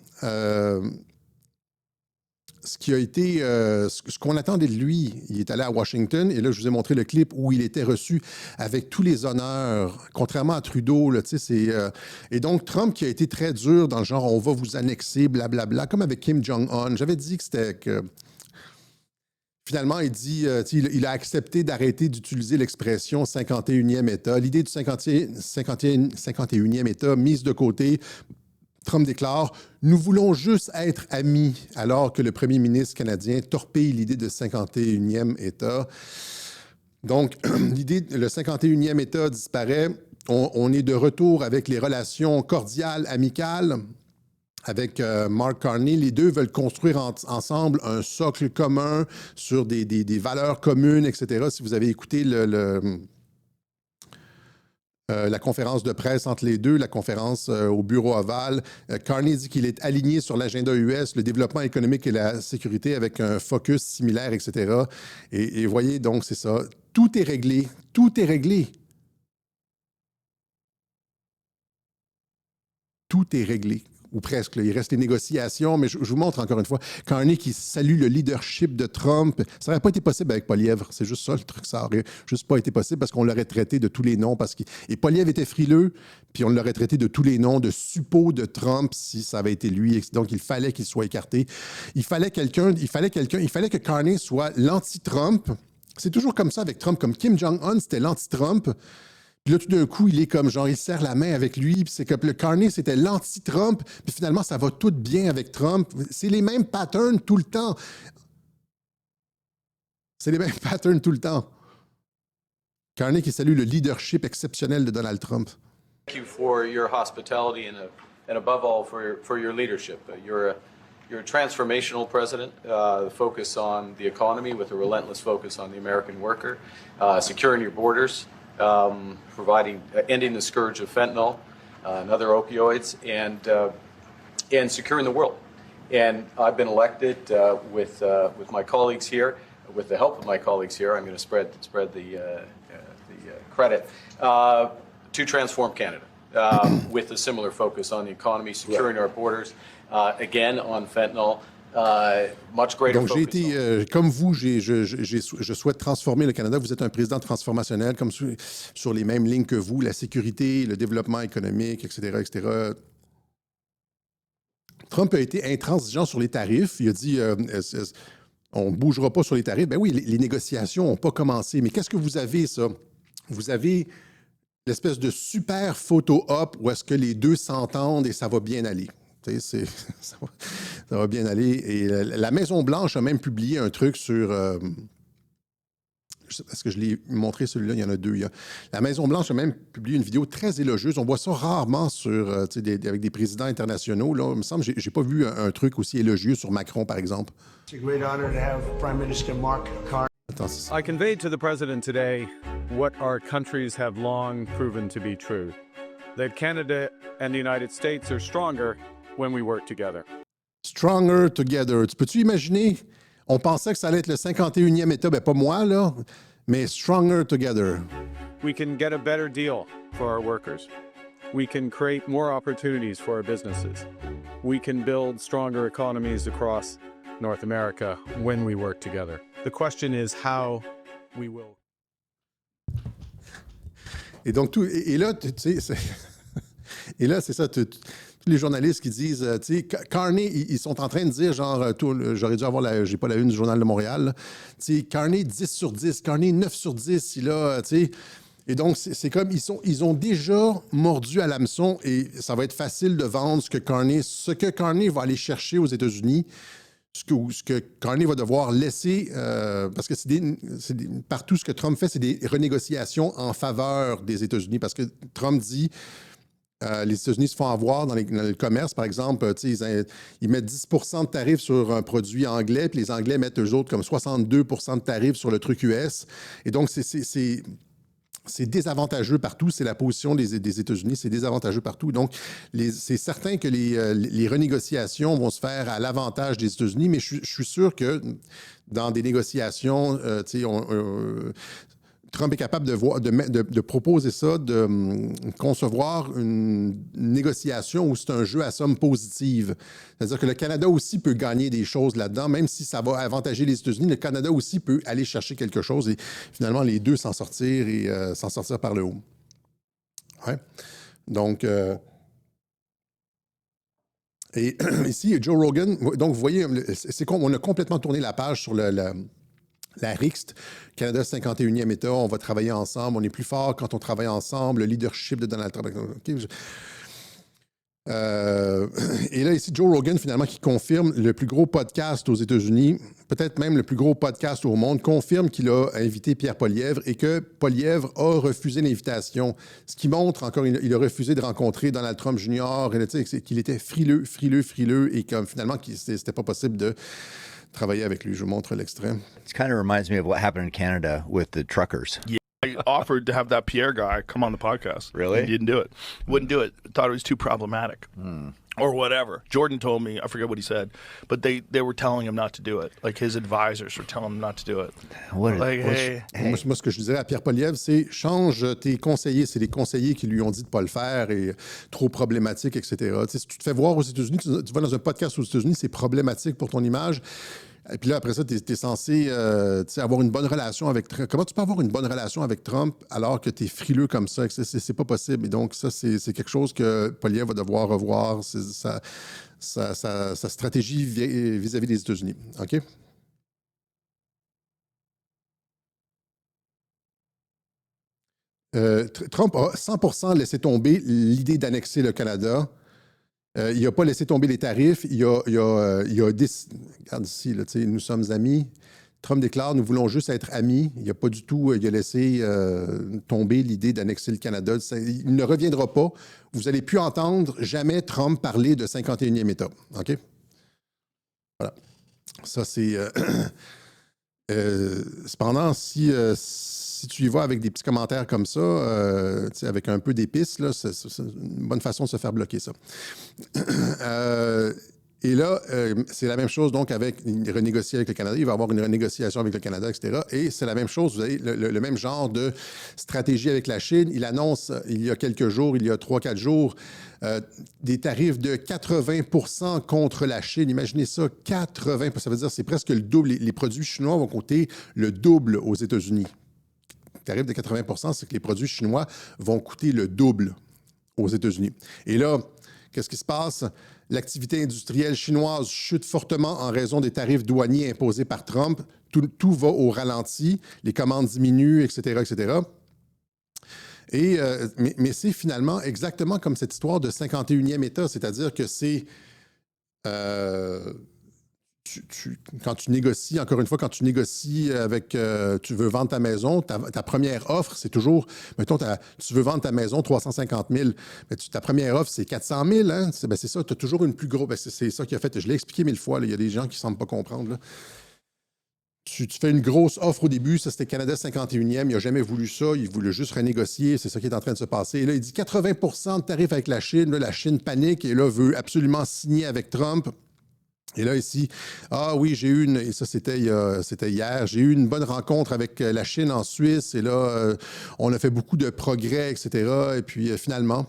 ce qui a été, ce qu'on attendait de lui. Il est allé à Washington et là, je vous ai montré le clip où il était reçu avec tous les honneurs, contrairement à Trudeau. Là, et donc, Trump qui a été très dur dans le genre « on va vous annexer, blablabla », comme avec Kim Jong-un. J'avais dit que c'était que... Finalement, il dit, il a accepté d'arrêter d'utiliser l'expression 51e État. L'idée du 51e État mise de côté. Trump déclare « Nous voulons juste être amis », alors que le premier ministre canadien torpille l'idée de 51e État. Donc, l'idée, le 51e État disparaît. On est de retour avec les relations cordiales, amicales. Avec Mark Carney, les deux veulent construire ensemble un socle commun sur des valeurs communes, etc. Si vous avez écouté la conférence de presse entre les deux, la conférence au bureau ovale. Carney dit qu'il est aligné sur l'agenda US, le développement économique et la sécurité avec un focus similaire, etc. Et voyez, donc, c'est ça. Tout est réglé. Tout est réglé. Tout est réglé. Ou presque. Là. Il reste les négociations, mais je vous montre encore une fois. Carney qui salue le leadership de Trump. Ça n'aurait pas été possible avec Poilievre. C'est juste ça le truc. Ça n'aurait juste pas été possible parce qu'on l'aurait traité de tous les noms. Et Poilievre était frileux, puis on l'aurait traité de tous les noms de suppôts de Trump si ça avait été lui. Donc, il fallait qu'il soit écarté. Il fallait que Carney soit l'anti-Trump. C'est toujours comme ça avec Trump. Comme Kim Jong-un, c'était l'anti-Trump. Puis là, tout d'un coup, il est comme genre, il serre la main avec lui. Puis c'est que le Carney, c'était l'anti-Trump. Puis finalement, ça va tout bien avec Trump. C'est les mêmes patterns tout le temps. C'est les mêmes patterns tout le temps. Carney qui salue le leadership exceptionnel de Donald Trump. Thank you for your hospitality and above all, for your leadership. You're a transformational president, focus on the economy with a relentless focus on the American worker, securing your borders, ending the scourge of fentanyl and other opioids, and securing the world. And I've been elected with my colleagues here, with the help of my colleagues here. I'm going to spread the credit to transform Canada with a similar focus on the economy, securing our borders, again on fentanyl. Much greater Donc, j'ai été, comme vous, je souhaite transformer le Canada. Vous êtes un président transformationnel, comme sur les mêmes lignes que vous, la sécurité, le développement économique, etc., etc. Trump a été intransigeant sur les tarifs. Il a dit on ne bougera pas sur les tarifs. Ben oui, les négociations n'ont pas commencé. Mais qu'est-ce que vous avez, ça? Vous avez l'espèce de super photo-op où est-ce que les deux s'entendent et ça va bien aller. Ça va bien aller. Et la Maison-Blanche a même publié un truc sur... est-ce que je l'ai montré celui-là? Il y en a deux. La Maison-Blanche a même publié une vidéo très élogieuse. On voit ça rarement avec des présidents internationaux. Là. Il me semble que je n'ai pas vu un truc aussi élogieux sur Macron, par exemple. It's a great honor to have Prime Minister Mark Carney. I conveyed to the President today what our countries have long proven to be true, that Canada and the United States are stronger when we work together. Stronger together. Tu peux-tu imaginer? On pensait que ça allait être le 51e État, ben pas moi, là, mais stronger together. We can get a better deal for our workers. We can create more opportunities for our businesses. We can build stronger economies across North America when we work together. The question is how we will. Et donc, et là, tu sais, et là, c'est ça, tous les journalistes qui disent, tu sais, Carney, ils sont en train de dire, genre, j'aurais dû avoir j'ai pas la une du Journal de Montréal, tu sais, Carney 10 sur 10, Carney 9 sur 10, il a, tu sais, et donc, c'est comme, ils ont déjà mordu à l'hameçon et ça va être facile de vendre ce que Carney va aller chercher aux États-Unis. ce que Carney va devoir laisser, parce que partout ce que Trump fait, c'est des renégociations en faveur des États-Unis, parce que Trump dit les États-Unis se font avoir dans le commerce, par exemple, ils mettent 10 % de tarifs sur un produit anglais, puis les Anglais mettent eux autres comme 62 % de tarifs sur le truc US. Et donc, c'est désavantageux partout. C'est la position des États-Unis, c'est désavantageux partout. Donc, c'est certain que les renégociations vont se faire à l'avantage des États-Unis, mais je suis sûr que dans des négociations, Trump est capable de proposer ça, de concevoir une négociation où c'est un jeu à somme positive. C'est-à-dire que le Canada aussi peut gagner des choses là-dedans, même si ça va avantager les États-Unis, le Canada aussi peut aller chercher quelque chose et finalement les deux s'en sortir et s'en sortir par le haut. Ouais. Donc, et ici, Joe Rogan, donc vous voyez, on a complètement tourné la page sur la RICST, Canada 51e État, on va travailler ensemble, on est plus fort quand on travaille ensemble, le leadership de Donald Trump. Okay. Et là, ici, Joe Rogan, finalement, qui confirme le plus gros podcast aux États-Unis, peut-être même le plus gros podcast au monde, confirme qu'il a invité Pierre Poilievre et que Poilievre a refusé l'invitation. Ce qui montre, encore, il a refusé de rencontrer Donald Trump Jr., qu'il était frileux, et que finalement, c'était pas possible de travailler avec lui. Je vous montre l'extrait. It kind of reminds me of what happened in Canada with the truckers. Yeah, I offered to have that Pierre guy come on the podcast. Really? He didn't do it. Wouldn't do it. Thought it was too problematic. Or whatever. Jordan told me, I forget what he said, but they were telling him not to do it. Like his advisors were telling him not to do it. Moi, ce que je dirais à Pierre Poilievre, c'est change tes conseillers. C'est les conseillers qui lui ont dit de ne pas le faire et trop problématique, etc. Si tu te fais voir aux États-Unis, tu vas dans un podcast aux États-Unis, c'est problématique pour ton image. Et puis là, après ça, tu es censé avoir une bonne relation avec Trump. Comment tu peux avoir une bonne relation avec Trump alors que tu es frileux comme ça? C'est pas possible. Et donc, ça, c'est quelque chose que Poilievre va devoir revoir, sa stratégie vis-à-vis des États-Unis. OK? Trump a 100% laissé tomber l'idée d'annexer le Canada. Il n'a pas laissé tomber les tarifs. Il a regarde ici, là, nous sommes amis. Trump déclare, nous voulons juste être amis. Il n'a pas du tout il a laissé tomber l'idée d'annexer le Canada. Il ne reviendra pas. Vous n'allez plus entendre jamais Trump parler de 51e État. OK? Voilà. Ça, c'est... cependant, si tu y vas avec des petits commentaires comme ça, avec un peu d'épices, là, c'est une bonne façon de se faire bloquer ça. Et là, c'est la même chose donc avec renégocier avec le Canada. Il va y avoir une renégociation avec le Canada, etc. Et c'est la même chose, vous avez le même genre de stratégie avec la Chine. Il annonce il y a quelques jours, il y a 3-4 jours, des tarifs de 80% contre la Chine. Imaginez ça, 80%. Ça veut dire que c'est presque le double. Les produits chinois vont coûter le double aux États-Unis. Le tarif de 80%, c'est que les produits chinois vont coûter le double aux États-Unis. Et là, qu'est-ce qui se passe? L'activité industrielle chinoise chute fortement en raison des tarifs douaniers imposés par Trump. Tout va au ralenti, les commandes diminuent, etc., etc. Mais c'est finalement exactement comme cette histoire de 51e État, c'est-à-dire que c'est... quand tu négocies, encore une fois, quand tu négocies avec, tu veux vendre ta maison, ta première offre, c'est toujours, mettons, tu veux vendre ta maison 350 000, mais ta première offre, c'est 400 000, hein? C'est ça, tu as toujours une plus grosse, c'est ça qui a fait, je l'ai expliqué 1000 fois, il y a des gens qui ne semblent pas comprendre, là. Tu fais une grosse offre au début, ça c'était Canada 51e, il n'a jamais voulu ça, il voulait juste renégocier, c'est ça qui est en train de se passer. Et là, il dit 80% de tarifs avec la Chine, là, la Chine panique et là, veut absolument signer avec Trump. Et là, ici, oui, j'ai eu et ça c'était hier, j'ai eu une bonne rencontre avec la Chine en Suisse et là, on a fait beaucoup de progrès, etc. Et puis finalement,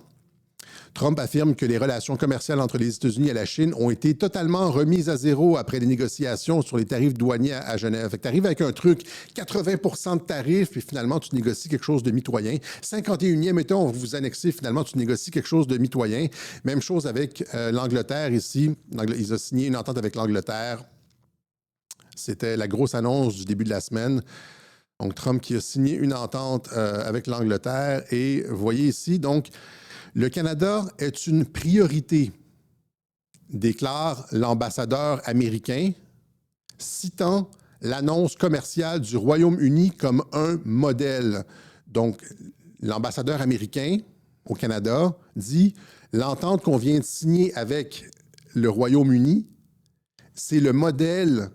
Trump affirme que les relations commerciales entre les États-Unis et la Chine ont été totalement remises à zéro après les négociations sur les tarifs douaniers à Genève. Fait que tu arrives avec un truc, 80% de tarifs, puis finalement, tu négocies quelque chose de mitoyen. 51e État, on va vous annexer, finalement, tu négocies quelque chose de mitoyen. Même chose avec l'Angleterre ici. Ils ont signé une entente avec l'Angleterre. C'était la grosse annonce du début de la semaine. Donc, Trump qui a signé une entente avec l'Angleterre. Et vous voyez ici, donc, le Canada est une priorité, déclare l'ambassadeur américain citant l'annonce commerciale du Royaume-Uni comme un modèle. Donc, l'ambassadeur américain au Canada dit « L'entente qu'on vient de signer avec le Royaume-Uni, c'est le modèle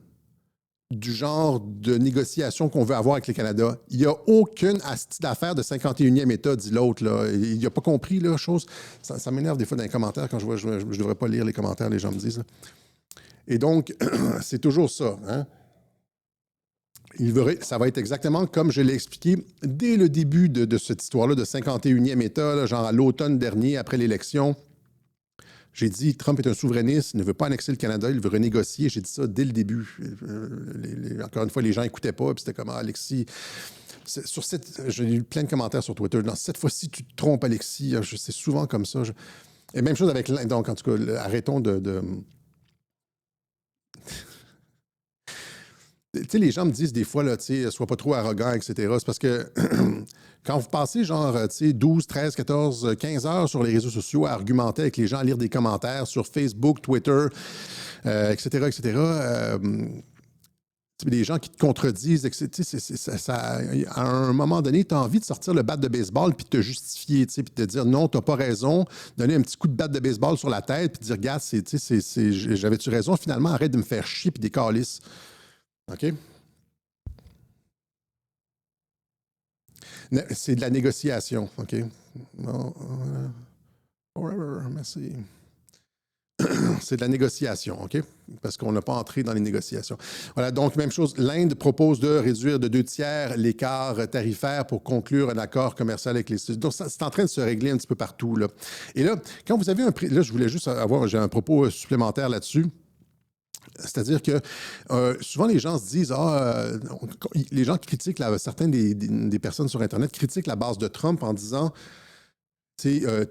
du genre de négociation qu'on veut avoir avec le Canada. Il n'y a aucune astuce d'affaires de 51e État, dit l'autre. Là. Il n'a pas compris la chose. Ça m'énerve des fois dans les commentaires quand je vois, je ne devrais pas lire les commentaires, les gens me disent. Là. Et donc, c'est toujours ça. Hein? Ça va être exactement comme je l'ai expliqué dès le début de cette histoire-là de 51e État, là, genre à l'automne dernier, après l'élection. J'ai dit, Trump est un souverainiste, il ne veut pas annexer le Canada, il veut renégocier. J'ai dit ça dès le début. Encore une fois, les gens n'écoutaient pas, puis c'était comme, Alexis... J'ai eu plein de commentaires sur Twitter. Non, cette fois-ci, tu te trompes, Alexis. C'est souvent comme ça. Et même chose avec l'Inde. Donc, en tout cas, arrêtons de... Tu sais, les gens me disent des fois, là, tu sais, sois pas trop arrogant, etc. C'est parce que quand vous passez genre, tu sais, 12, 13, 14, 15 heures sur les réseaux sociaux à argumenter avec les gens, à lire des commentaires sur Facebook, Twitter, etc., etc., des gens qui te contredisent, à un moment donné, tu as envie de sortir le bat de baseball puis de te justifier, puis de te dire non, tu n'as pas raison, donner un petit coup de batte de baseball sur la tête puis de dire, regarde, j'avais-tu raison, finalement, arrête de me faire chier puis des câlisses. OK? C'est de la négociation. OK? Non, merci. C'est de la négociation, OK? Parce qu'on n'a pas entré dans les négociations. Voilà, donc, même chose. L'Inde propose de réduire de 2/3 l'écart tarifaire pour conclure un accord commercial avec les États-Unis. Donc, c'est en train de se régler un petit peu partout, là. Et là, quand vous avez un prix... Là, je voulais juste j'ai un propos supplémentaire là-dessus. C'est-à-dire que souvent, les gens se disent, les gens critiquent, certaines des personnes sur Internet critiquent la base de Trump en disant,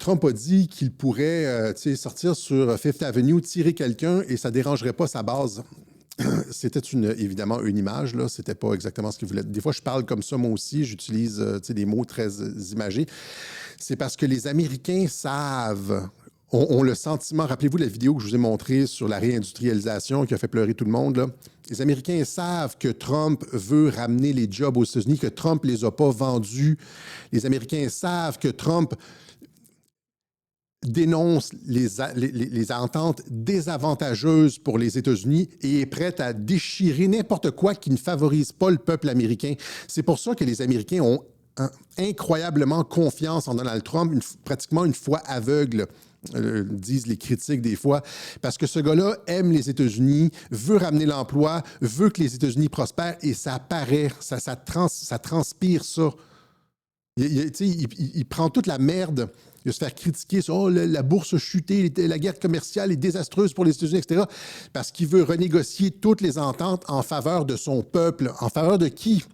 Trump a dit qu'il pourrait sortir sur Fifth Avenue, tirer quelqu'un et ça ne dérangerait pas sa base. C'était évidemment une image, là. C'était pas exactement ce qu'il voulait. Des fois, je parle comme ça, moi aussi. J'utilise des mots très imagés. C'est parce que les Américains savent... ont le sentiment, rappelez-vous la vidéo que je vous ai montrée sur la réindustrialisation qui a fait pleurer tout le monde, là. Les Américains savent que Trump veut ramener les jobs aux États-Unis, que Trump ne les a pas vendus. Les Américains savent que Trump dénonce les ententes désavantageuses pour les États-Unis et est prêt à déchirer n'importe quoi qui ne favorise pas le peuple américain. C'est pour ça que les Américains ont incroyablement confiance en Donald Trump, pratiquement une foi aveugle. Disent les critiques des fois, parce que ce gars-là aime les États-Unis, veut ramener l'emploi, veut que les États-Unis prospèrent, et ça apparaît, ça transpire ça. Il prend toute la merde de se faire critiquer sur la bourse a chuté, la guerre commerciale est désastreuse pour les États-Unis, etc., parce qu'il veut renégocier toutes les ententes en faveur de son peuple. En faveur de qui?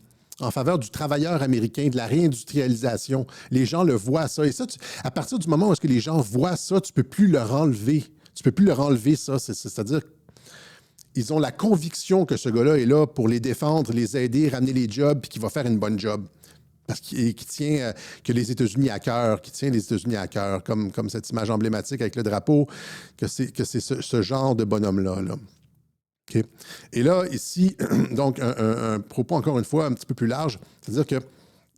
En faveur du travailleur américain, de la réindustrialisation. Les gens le voient, ça. Et ça, à partir du moment où est-ce que les gens voient ça, tu ne peux plus leur enlever. Tu ne peux plus leur enlever ça. C'est-à-dire ils ont la conviction que ce gars-là est là pour les défendre, les aider, ramener les jobs, puis qu'il va faire une bonne job. Parce qu'il tient que les États-Unis à cœur, qui tient les États-Unis à cœur, comme cette image emblématique avec le drapeau, que c'est ce genre de bonhomme-là, là. Okay. Et là, ici, donc, un propos, encore une fois, un petit peu plus large, c'est-à-dire que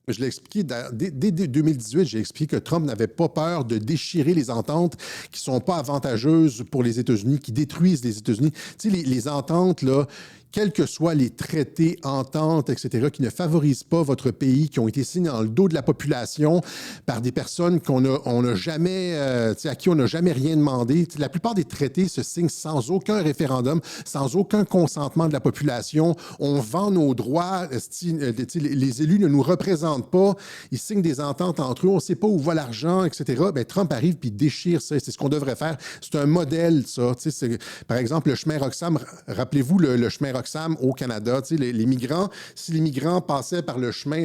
je l'ai expliqué, dès 2018, j'ai expliqué que Trump n'avait pas peur de déchirer les ententes qui ne sont pas avantageuses pour les États-Unis, qui détruisent les États-Unis. Tu sais, les ententes, là, quels que soient les traités, ententes, etc., qui ne favorisent pas votre pays, qui ont été signés dans le dos de la population par des personnes on n'a jamais, à qui on n'a jamais rien demandé. La plupart des traités se signent sans aucun référendum, sans aucun consentement de la population. On vend nos droits. Les élus ne nous représentent pas. Ils signent des ententes entre eux. On ne sait pas où va l'argent, etc. Bien, Trump arrive puis déchire ça. C'est ce qu'on devrait faire. C'est un modèle, ça. Par exemple, le chemin Roxham. Rappelez-vous le chemin Roxham au Canada. Les migrants, si les migrants passaient par le chemin,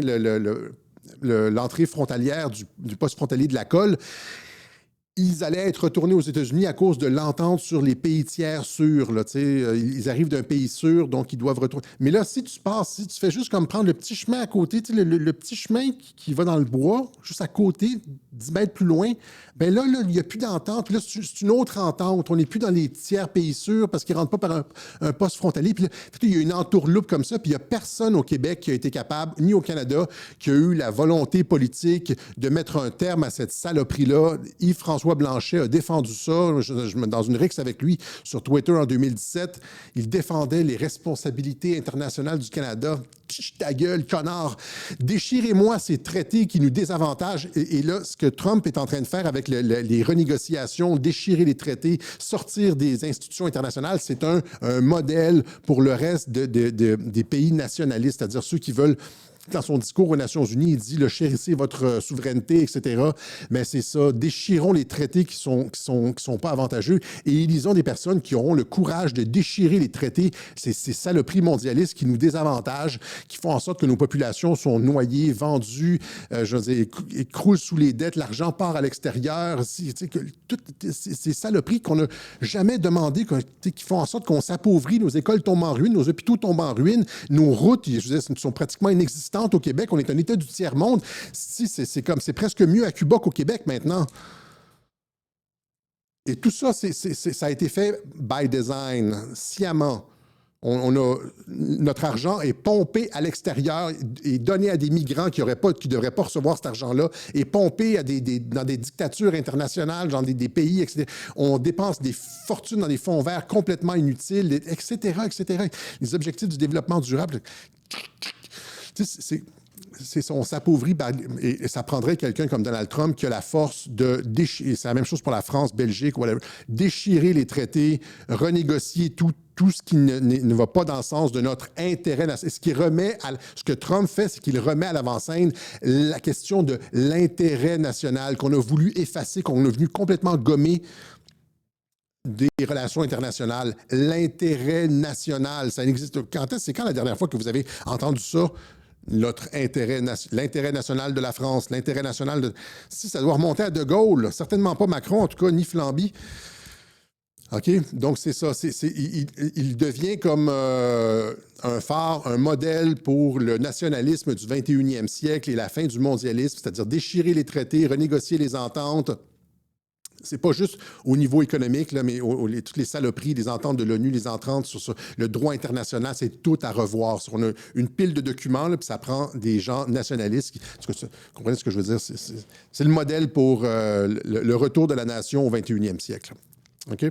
l'entrée frontalière du poste frontalier de la Colle, ils allaient être retournés aux États-Unis à cause de l'entente sur les pays tiers sûrs. Là, ils arrivent d'un pays sûr, donc ils doivent retourner. Mais là, si tu fais juste comme prendre le petit chemin à côté, le petit chemin qui va dans le bois, juste à côté, 10 mètres plus loin, bien là, il n'y a plus d'entente. Là, c'est une autre entente. On n'est plus dans les tiers pays sûrs parce qu'ils ne rentrent pas par un poste frontalier. Puis là, il y a une entourloupe comme ça, puis il n'y a personne au Québec qui a été capable, ni au Canada, qui a eu la volonté politique de mettre un terme à cette saloperie-là. Yves-François Blanchet a défendu ça. Dans une rixe avec lui sur Twitter en 2017, il défendait les responsabilités internationales du Canada. Ta gueule, connard! Déchirez-moi ces traités qui nous désavantagent. Et là, ce que Trump est en train de faire avec les renégociations, déchirer les traités, sortir des institutions internationales, c'est un modèle pour le reste des pays nationalistes, c'est-à-dire ceux qui veulent. Dans son discours aux Nations Unies, il dit « chérissez votre souveraineté, etc. » Mais c'est ça, déchirons les traités qui sont pas avantageux et élisons des personnes qui auront le courage de déchirer les traités, ces saloperies mondialistes qui nous désavantagent, qui font en sorte que nos populations sont noyées, vendues, écroulent sous les dettes, l'argent part à l'extérieur. Toutes ces saloperies qu'on n'a jamais demandées, qui font en sorte qu'on s'appauvrit, nos écoles tombent en ruine, nos hôpitaux tombent en ruine, nos routes, sont pratiquement inexistantes au Québec. On est un État du tiers-monde. C'est presque mieux à Cuba qu'au Québec maintenant. Et tout ça, ça a été fait by design, sciemment. Notre argent est pompé à l'extérieur et donné à des migrants qui ne devraient pas recevoir cet argent-là et pompé dans des dictatures internationales, dans des pays, etc. On dépense des fortunes dans des fonds verts complètement inutiles, etc., etc. Les objectifs du développement durable... on s'appauvrit et ça prendrait quelqu'un comme Donald Trump qui a la force de déchirer, c'est la même chose pour la France, Belgique, whatever, déchirer les traités, renégocier tout ce qui ne va pas dans le sens de notre intérêt. Ce que Trump fait, c'est qu'il remet à l'avant-scène la question de l'intérêt national qu'on a voulu effacer, qu'on a venu complètement gommer des relations internationales. L'intérêt national, ça n'existe. C'est quand la dernière fois que vous avez entendu ça? L'intérêt national de la France, l'intérêt national de... Si ça doit remonter à De Gaulle, certainement pas Macron, en tout cas, ni Flamby. OK? Donc, c'est ça. Il devient comme un phare, un modèle pour le nationalisme du 21e siècle et la fin du mondialisme, c'est-à-dire déchirer les traités, renégocier les ententes. C'est pas juste au niveau économique, là, mais toutes les saloperies, les ententes de l'ONU, les ententes sur le droit international, c'est tout à revoir. On a une pile de documents, là, puis ça prend des gens nationalistes. Vous comprenez ce que je veux dire? C'est le modèle pour le retour de la nation au 21e siècle. OK?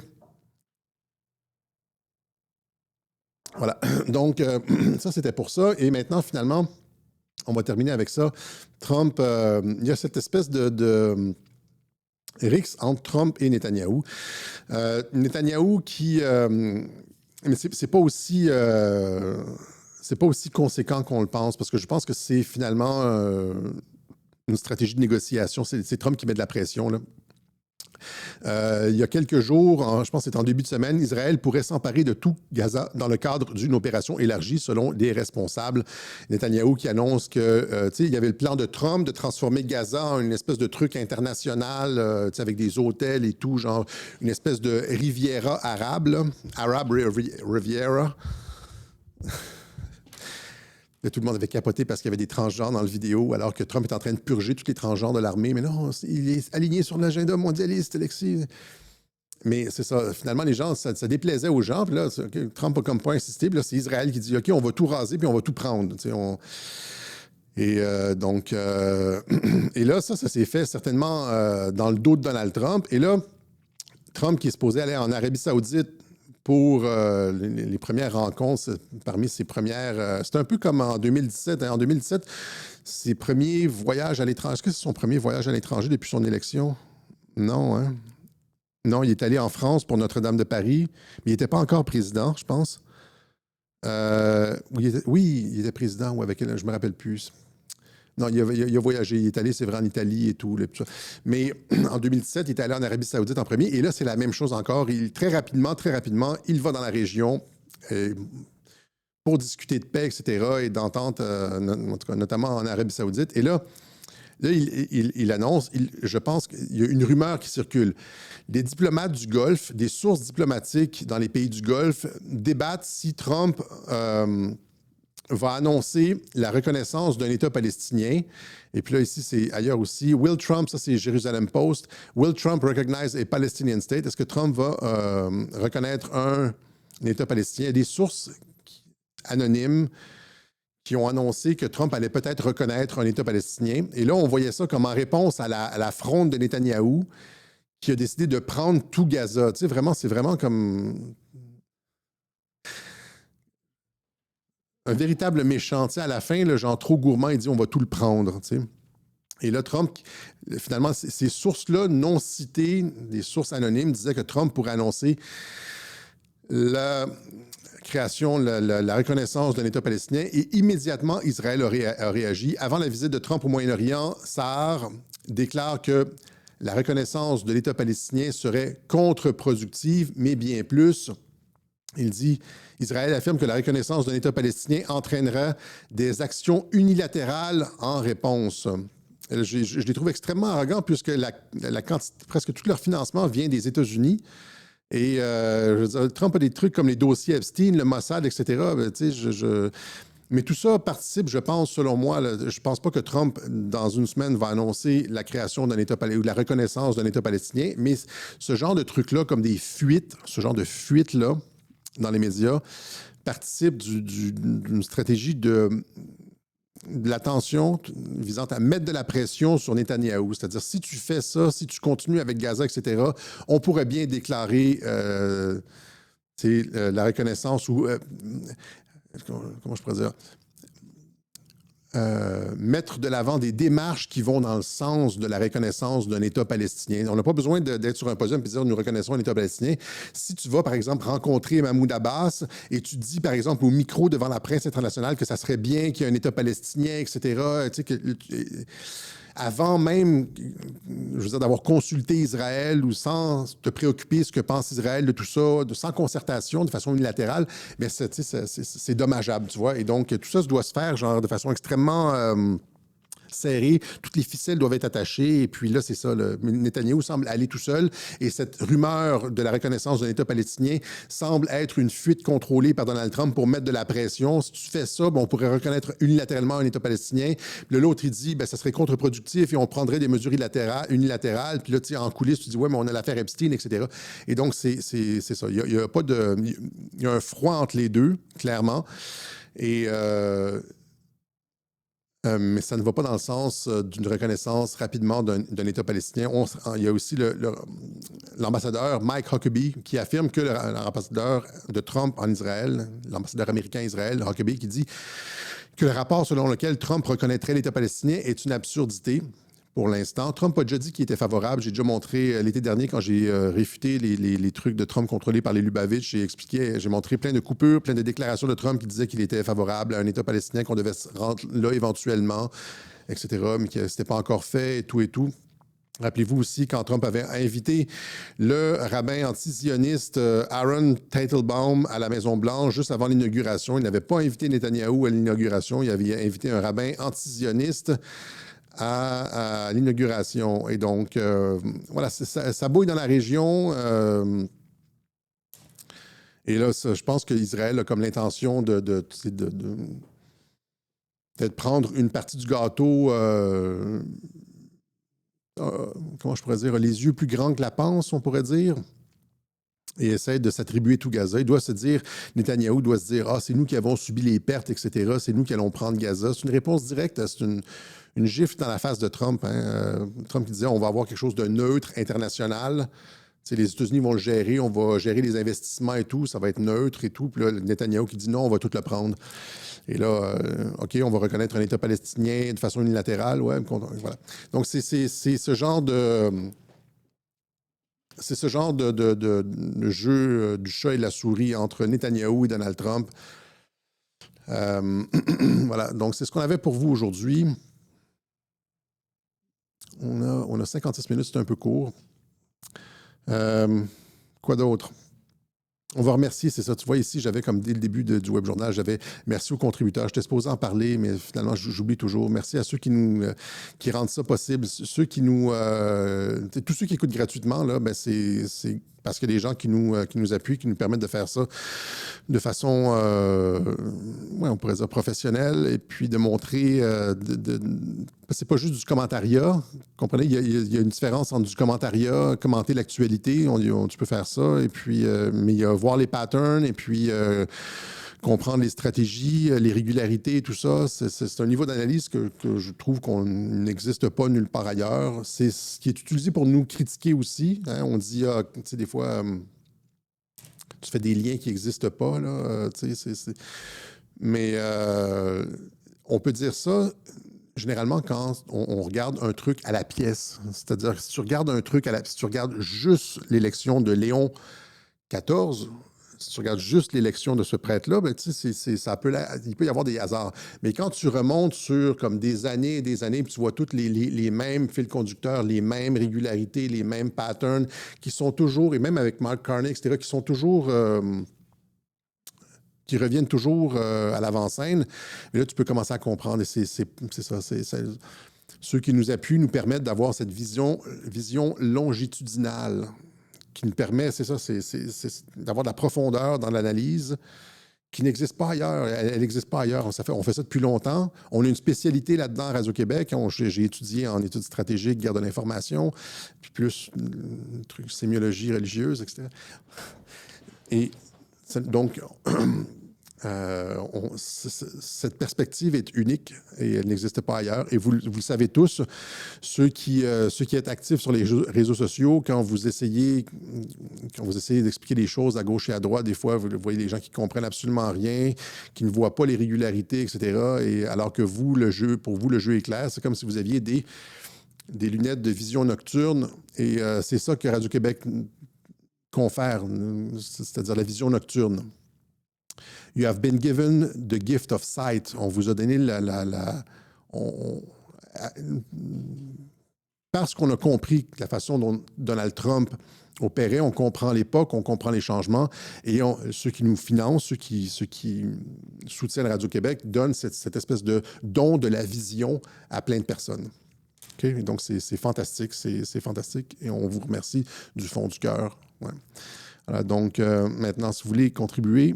Voilà. Donc, ça, c'était pour ça. Et maintenant, finalement, on va terminer avec ça. Trump, il y a cette espèce de rixe entre Trump et Netanyahou. Netanyahou qui... mais c'est pas aussi conséquent qu'on le pense, parce que je pense que c'est finalement une stratégie de négociation. C'est Trump qui met de la pression, là. Il y a quelques jours, je pense que c'est en début de semaine, Israël pourrait s'emparer de tout Gaza dans le cadre d'une opération élargie selon des responsables. Netanyahou qui annonce que, il y avait le plan de Trump de transformer Gaza en une espèce de truc international, avec des hôtels et tout, genre une espèce de Riviera arabe, là. Arab Riviera. Tout le monde avait capoté parce qu'il y avait des transgenres dans le vidéo, alors que Trump est en train de purger tous les transgenres de l'armée. Mais non, il est aligné sur l'agenda mondialiste, Alexis. Mais c'est ça. Finalement, les gens, ça déplaisait aux gens. Puis là, Trump n'a comme pas insisté. Puis là, c'est Israël qui dit « OK, on va tout raser puis on va tout prendre. » Et donc... et là, ça s'est fait certainement dans le dos de Donald Trump. Et là, Trump qui est supposé aller en Arabie Saoudite pour les premières rencontres, parmi ses premières... c'est un peu comme en 2017. En 2017, ses premiers voyages à l'étranger... Est-ce que c'est son premier voyage à l'étranger depuis son élection? Non, hein? Non, il est allé en France pour Notre-Dame de Paris, mais il n'était pas encore président, je pense. Oui, il était président, ou avec elle, je ne me rappelle plus. Non, il a voyagé, il est allé, c'est vrai, en Italie et tout. Mais en 2017, il est allé en Arabie Saoudite en premier. Et là, c'est la même chose encore. Très rapidement, il va dans la région pour discuter de paix, etc., et d'entente, notamment en Arabie Saoudite. Et là, Là, il annonce, je pense qu'il y a une rumeur qui circule. Des diplomates du Golfe, des sources diplomatiques dans les pays du Golfe débattent si Trump va annoncer la reconnaissance d'un État palestinien. Et puis là, ici, c'est ailleurs aussi. Will Trump, ça c'est Jerusalem Post, Will Trump recognize a Palestinian state? Est-ce que Trump va reconnaître un État palestinien? Il y a des sources anonymes qui ont annoncé que Trump allait peut-être reconnaître un État palestinien. Et là, on voyait ça comme en réponse à la fronde de Netanyahou, qui a décidé de prendre tout Gaza. Tu sais, vraiment, c'est vraiment comme un véritable méchant. Tu sais, à la fin, le genre trop gourmand, il dit on va tout le prendre. Tu sais. Et là, Trump, finalement, ces sources-là non citées, des sources anonymes, disaient que Trump pourrait annoncer la création, la reconnaissance d'un État palestinien. Et immédiatement, Israël a réagi. Avant la visite de Trump au Moyen-Orient, Sahar déclare que la reconnaissance de l'État palestinien serait contre-productive, mais bien plus. Il dit, Israël affirme que la reconnaissance d'un État palestinien entraînera des actions unilatérales en réponse. Je les trouve extrêmement arrogants puisque presque tout leur financement vient des États-Unis. Et je veux dire, Trump a des trucs comme les dossiers Epstein, le Mossad, etc. Mais tout ça participe, je pense, selon moi, je ne pense pas que Trump, dans une semaine, va annoncer la création d'un État palestinien ou la reconnaissance d'un État palestinien. Mais ce genre de trucs-là, comme des fuites, ce genre de fuites-là dans les médias, participe d'une stratégie de l'attention visant à mettre de la pression sur Netanyahou. C'est-à-dire, si tu fais ça, si tu continues avec Gaza, etc., on pourrait bien déclarer la reconnaissance ou... comment je pourrais dire? Mettre de l'avant des démarches qui vont dans le sens de la reconnaissance d'un État palestinien. On n'a pas besoin d'être sur un podium et de dire nous reconnaissons un État palestinien. Si tu vas, par exemple, rencontrer Mahmoud Abbas et tu dis, par exemple, au micro devant la presse internationale que ça serait bien qu'il y ait un État palestinien, etc., tu sais, avant même, je veux dire, d'avoir consulté Israël ou sans te préoccuper de ce que pense Israël de tout ça, sans concertation, de façon unilatérale, mais c'est dommageable, tu vois. Et donc, tout ça doit se faire genre de façon extrêmement serrée. Toutes les ficelles doivent être attachées. Et puis là, c'est ça. Netanyahou semble aller tout seul. Et cette rumeur de la reconnaissance d'un État palestinien semble être une fuite contrôlée par Donald Trump pour mettre de la pression. Si tu fais ça, on pourrait reconnaître unilatéralement un État palestinien. Puis l'autre, il dit, ça serait contre-productif et on prendrait des mesures unilatérales. Puis là, tu sais, en coulisses, tu dis, ouais, mais on a l'affaire Epstein, etc. Et donc, c'est ça. Il y a pas de... Il y a un froid entre les deux, clairement. Et... mais ça ne va pas dans le sens d'une reconnaissance rapidement d'un État palestinien. Il y a aussi l'ambassadeur Mike Huckabee qui affirme que l'ambassadeur de Trump en Israël, l'ambassadeur américain à Israël, Huckabee, qui dit que le rapport selon lequel Trump reconnaîtrait l'État palestinien est une absurdité. Pour l'instant, Trump a déjà dit qu'il était favorable. J'ai déjà montré l'été dernier, quand j'ai réfuté les trucs de Trump contrôlés par les Lubavitch, j'ai montré plein de coupures, plein de déclarations de Trump qui disaient qu'il était favorable à un État palestinien, qu'on devait se rendre là éventuellement, etc., mais que ce n'était pas encore fait et tout. Rappelez-vous aussi quand Trump avait invité le rabbin anti-zioniste Aaron Teitelbaum à la Maison-Blanche juste avant l'inauguration. Il n'avait pas invité Netanyahou à l'inauguration, il avait invité un rabbin anti-zioniste à l'inauguration. Et donc, voilà, ça bouille dans la région. Et là, je pense qu'Israël a comme l'intention de prendre une partie du gâteau, comment je pourrais dire, les yeux plus grands que la panse, on pourrait dire, et essaie de s'attribuer tout Gaza. Il doit se dire, Netanyahou doit se dire, c'est nous qui avons subi les pertes, etc., c'est nous qui allons prendre Gaza. C'est une réponse directe, c'est une gifle dans la face de Trump. Trump qui disait on va avoir quelque chose de neutre, international. T'sais, les États-Unis vont le gérer, on va gérer les investissements et tout, ça va être neutre et tout. Puis là, Netanyahou qui dit non, on va tout le prendre. Et là, OK, on va reconnaître un État palestinien de façon unilatérale. Ouais, voilà. Donc, c'est ce genre de... C'est ce genre de jeu du chat et la souris entre Netanyahou et Donald Trump. Voilà, donc c'est ce qu'on avait pour vous aujourd'hui. On a 56 minutes, c'est un peu court. Quoi d'autre? On va remercier, c'est ça. Tu vois, ici, j'avais comme dès le début du Web Journal, j'avais merci aux contributeurs. J'étais supposé en parler, mais finalement, j'oublie toujours. Merci à ceux qui rendent ça possible. Ceux qui nous. Tous ceux qui écoutent gratuitement, là, ben c'est parce qu'il y a des gens qui nous appuient, qui nous permettent de faire ça de façon, ouais, on pourrait dire professionnelle, et puis de montrer. C'est pas juste du commentariat. Vous comprenez? Il y a une différence entre du commentariat, commenter l'actualité, tu peux faire ça, et puis, mais il y a voir les patterns, et puis comprendre les stratégies, les régularités, tout ça. C'est un niveau d'analyse que je trouve qu'on n'existe pas nulle part ailleurs. C'est ce qui est utilisé pour nous critiquer aussi. Hein. On dit, tu sais, des fois, tu fais des liens qui n'existent pas, là. Mais on peut dire ça généralement quand on regarde un truc à la pièce. C'est-à-dire, si tu regardes un truc si tu regardes juste l'élection de Léon XIV, si tu regardes juste l'élection de ce prêtre-là, ben, il peut y avoir des hasards. Mais quand tu remontes sur comme des années et des années, puis tu vois tous les mêmes fils conducteurs, les mêmes régularités, les mêmes patterns, qui sont toujours, et même avec Mark Carney, etc., qui sont toujours... qui reviennent toujours à l'avant-scène. Et là, tu peux commencer à comprendre. Et c'est ça. Ceux qui nous appuient nous permettent d'avoir cette vision longitudinale qui nous permet, c'est d'avoir de la profondeur dans l'analyse qui n'existe pas ailleurs. Elle n'existe pas ailleurs. On fait ça depuis longtemps. On a une spécialité là-dedans à Radio-Québec. J'ai étudié en études stratégiques, guerre de l'information, puis plus sémiologie religieuse, etc. Et donc, cette perspective est unique et elle n'existe pas ailleurs. Et vous le savez tous, ceux qui êtes actifs sur les réseaux sociaux, quand vous essayez d'expliquer les choses à gauche et à droite, des fois, vous voyez des gens qui ne comprennent absolument rien, qui ne voient pas les régularités, etc. Et alors que pour vous, le jeu est clair. C'est comme si vous aviez des lunettes de vision nocturne. Et c'est ça que Radio-Québec confère, c'est-à-dire la vision nocturne. You have been given the gift of sight. On vous a donné parce qu'on a compris la façon dont Donald Trump opérait, on comprend l'époque, on comprend les changements, et ceux qui nous financent, ceux qui soutiennent Radio-Québec donnent cette espèce de don de la vision à plein de personnes. Okay? Donc, c'est fantastique, c'est fantastique, et on vous remercie du fond du cœur. Ouais. Voilà, donc, maintenant, si vous voulez contribuer,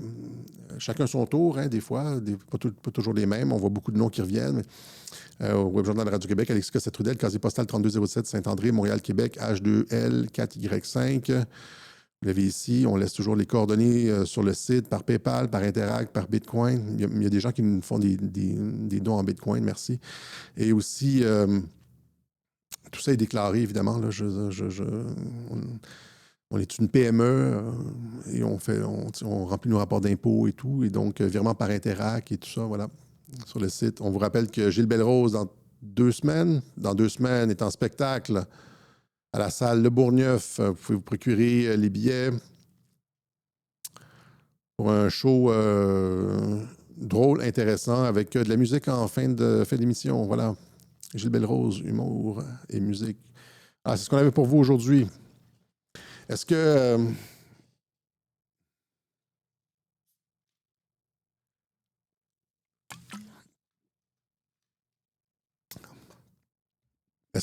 chacun son tour, hein, des fois, pas toujours les mêmes. On voit beaucoup de noms qui reviennent. Au Web Journal de Radio-Québec, Alexis Cossette-Trudel, casier postal 3207 Saint-André, Montréal-Québec, H2L 4Y5. Vous l'avez ici. On laisse toujours les coordonnées sur le site, par PayPal, par Interact, par Bitcoin. Il y a des gens qui nous font des dons en Bitcoin, merci. Et aussi, tout ça est déclaré, évidemment. Là, on est une PME et on remplit nos rapports d'impôts et tout. Et donc, virement par Interact et tout ça, voilà, sur le site. On vous rappelle que Gilles Belrose, dans 2 semaines, est en spectacle à la salle Le Bourgneuf. Vous pouvez vous procurer les billets pour un show drôle, intéressant, avec de la musique en fin d'émission. Voilà. Gilles Belrose, humour et musique. Ah, c'est ce qu'on avait pour vous aujourd'hui. Est-ce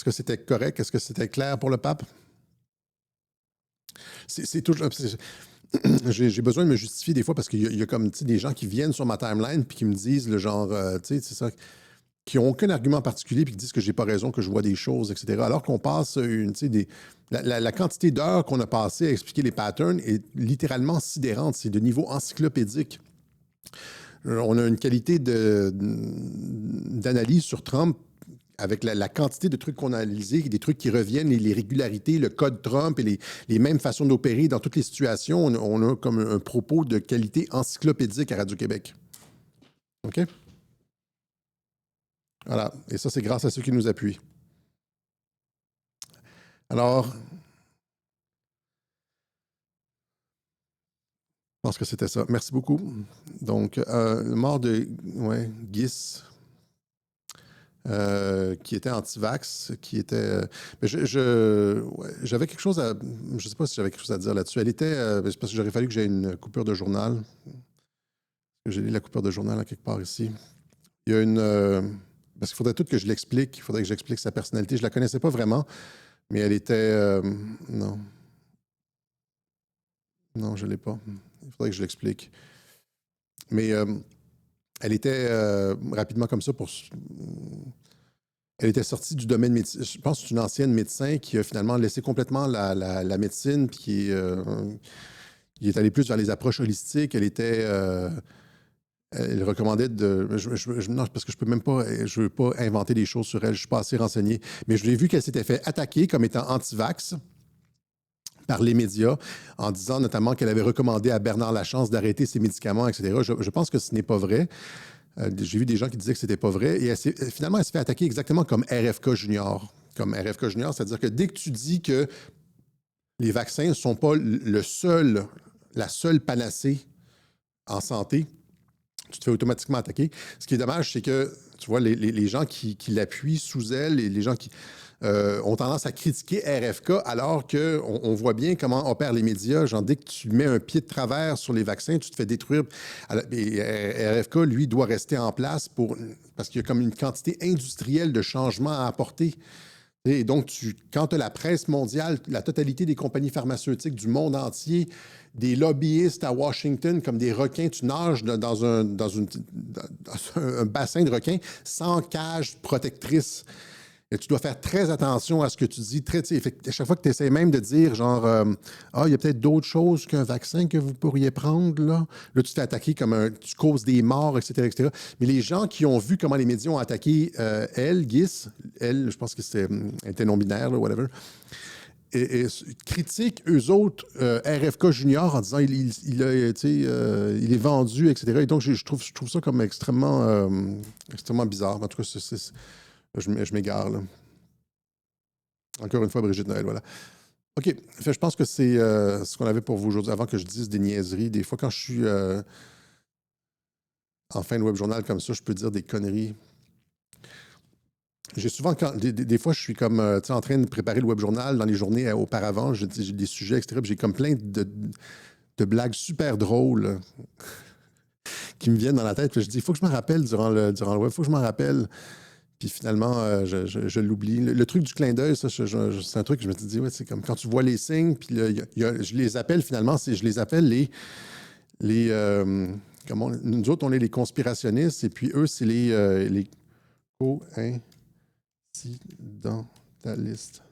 que c'était correct? Est-ce que c'était clair pour le pape? C'est toujours... J'ai besoin de me justifier des fois parce qu'il y a comme des gens qui viennent sur ma timeline puis qui me disent le genre, c'est ça, qui n'ont aucun argument particulier puis qui disent que j'ai pas raison, que je vois des choses, etc. Alors qu'on passe la quantité d'heures qu'on a passé à expliquer les patterns est littéralement sidérante. C'est de niveau encyclopédique. On a une qualité d'analyse sur Trump avec la quantité de trucs qu'on a analysés, des trucs qui reviennent, les régularités, le code Trump et les mêmes façons d'opérer dans toutes les situations. On a comme un propos de qualité encyclopédique à Radio-Québec. OK? Voilà. Et ça, c'est grâce à ceux qui nous appuient. Alors, je pense que c'était ça. Merci beaucoup. Donc, mort de Gis. qui était anti-vax, qui était... mais j'avais quelque chose à... Je ne sais pas si j'avais quelque chose à dire là-dessus. Elle était... c'est parce que j'aurais fallu que j'aie une coupure de journal. J'ai lu la coupure de journal quelque part ici. Il y a une... parce qu'il faudrait tout que je l'explique. Il faudrait que j'explique sa personnalité. Je ne la connaissais pas vraiment, mais elle était... non. Non, je ne l'ai pas. Il faudrait que je l'explique. Mais elle était rapidement comme ça pour... Elle était sortie du domaine médecin. Je pense que c'est une ancienne médecin qui a finalement laissé complètement la médecine puis qui est allée plus vers les approches holistiques. Elle était... elle recommandait de... non, parce que je peux même pas... Je veux pas inventer des choses sur elle. Je suis pas assez renseigné. Mais je l'ai vu qu'elle s'était fait attaquer comme étant anti-vax par les médias, en disant notamment qu'elle avait recommandé à Bernard Lachance d'arrêter ses médicaments, etc. Je pense que ce n'est pas vrai. J'ai vu des gens qui disaient que c'était pas vrai. Et finalement, elle se fait attaquer exactement comme RFK Junior. Comme RFK Junior, c'est-à-dire que dès que tu dis que les vaccins ne sont pas la seule panacée en santé, tu te fais automatiquement attaquer. Ce qui est dommage, c'est que, tu vois, les gens qui l'appuient sous elle, les gens qui... ont tendance à critiquer RFK alors qu'on voit bien comment opèrent les médias. Genre, dès que tu mets un pied de travers sur les vaccins, tu te fais détruire. Et RFK, lui, doit rester en place parce qu'il y a comme une quantité industrielle de changements à apporter. Et donc, quand tu as la presse mondiale, la totalité des compagnies pharmaceutiques du monde entier, des lobbyistes à Washington comme des requins, tu nages dans un bassin de requins sans cage protectrice. Et tu dois faire très attention à ce que tu dis. À chaque fois que tu essaies même de dire, genre, il y a peut-être d'autres choses qu'un vaccin que vous pourriez prendre, là tu te fais attaquer comme tu causes des morts, etc., etc. Mais les gens qui ont vu comment les médias ont attaqué Gis, je pense que elle était non-binaire, là, whatever, et critiquent eux autres RFK Junior en disant il est vendu, etc. Et donc, je trouve ça comme extrêmement bizarre. En tout cas, je m'égare, là. Encore une fois, Brigitte Noël, voilà. OK. Je pense que c'est ce qu'on avait pour vous aujourd'hui. Avant que je dise des niaiseries, des fois, quand je suis en fin de web journal comme ça, je peux dire des conneries. J'ai souvent, des fois, je suis comme en train de préparer le web journal dans les journées auparavant. J'ai des sujets, etc. J'ai comme plein de blagues super drôles qui me viennent dans la tête. Puis je dis, il faut que je m'en rappelle durant le web. Il faut que je m'en rappelle. Puis finalement, je l'oublie. Le truc du clin d'œil, ça, c'est un truc que je me suis dit, ouais, c'est comme quand tu vois les signes, puis je les appelle finalement, je les appelle nous autres, on est les conspirationnistes, et puis eux, c'est les coïncidentalistes.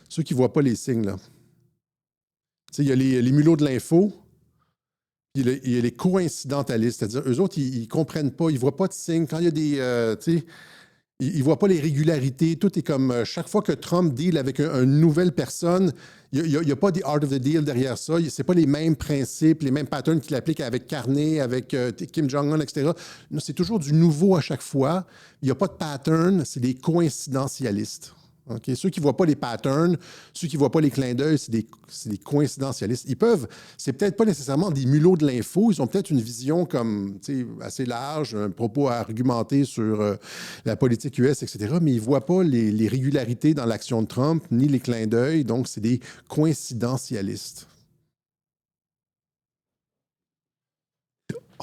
Ceux qui ne voient pas les signes, là. Tu sais, il y a les mulots de l'info, puis il y a les coïncidentalistes, c'est-à-dire eux autres, ils ne comprennent pas, ils ne voient pas de signes. Quand il y a des... ils ne voient pas les régularités. Tout est comme chaque fois que Trump deal avec une nouvelle personne, il n'y a pas des art of the deal derrière ça. Ce n'est pas les mêmes principes, les mêmes patterns qu'il applique avec Carney, avec Kim Jong-un, etc. C'est toujours du nouveau à chaque fois. Il n'y a pas de pattern, c'est des coïncidentialistes. Okay? Ceux qui ne voient pas les patterns, ceux qui ne voient pas les clins d'œil, c'est des coïncidentialistes. C'est peut-être pas nécessairement des mulots de l'info, ils ont peut-être une vision comme assez large, un propos à argumenter sur la politique US, etc., mais ils ne voient pas les régularités dans l'action de Trump, ni les clins d'œil, donc c'est des coïncidentialistes.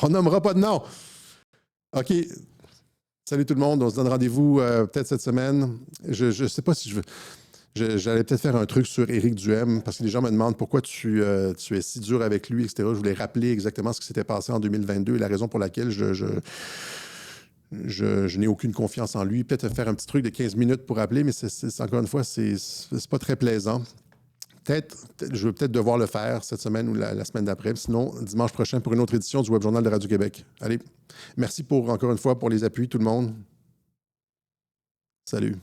On nommera pas de nom. OK. Salut tout le monde, on se donne rendez-vous peut-être cette semaine. Je ne sais pas si j'allais peut-être faire un truc sur Éric Duhem, parce que les gens me demandent pourquoi tu es si dur avec lui, etc. Je voulais rappeler exactement ce qui s'était passé en 2022 et la raison pour laquelle je n'ai aucune confiance en lui. Peut-être faire un petit truc de 15 minutes pour rappeler, mais encore une fois, c'est pas très plaisant. Je vais peut-être devoir le faire cette semaine ou la semaine d'après. Sinon, dimanche prochain pour une autre édition du Web Journal de Radio-Québec. Allez, merci encore une fois pour les appuis, tout le monde. Salut.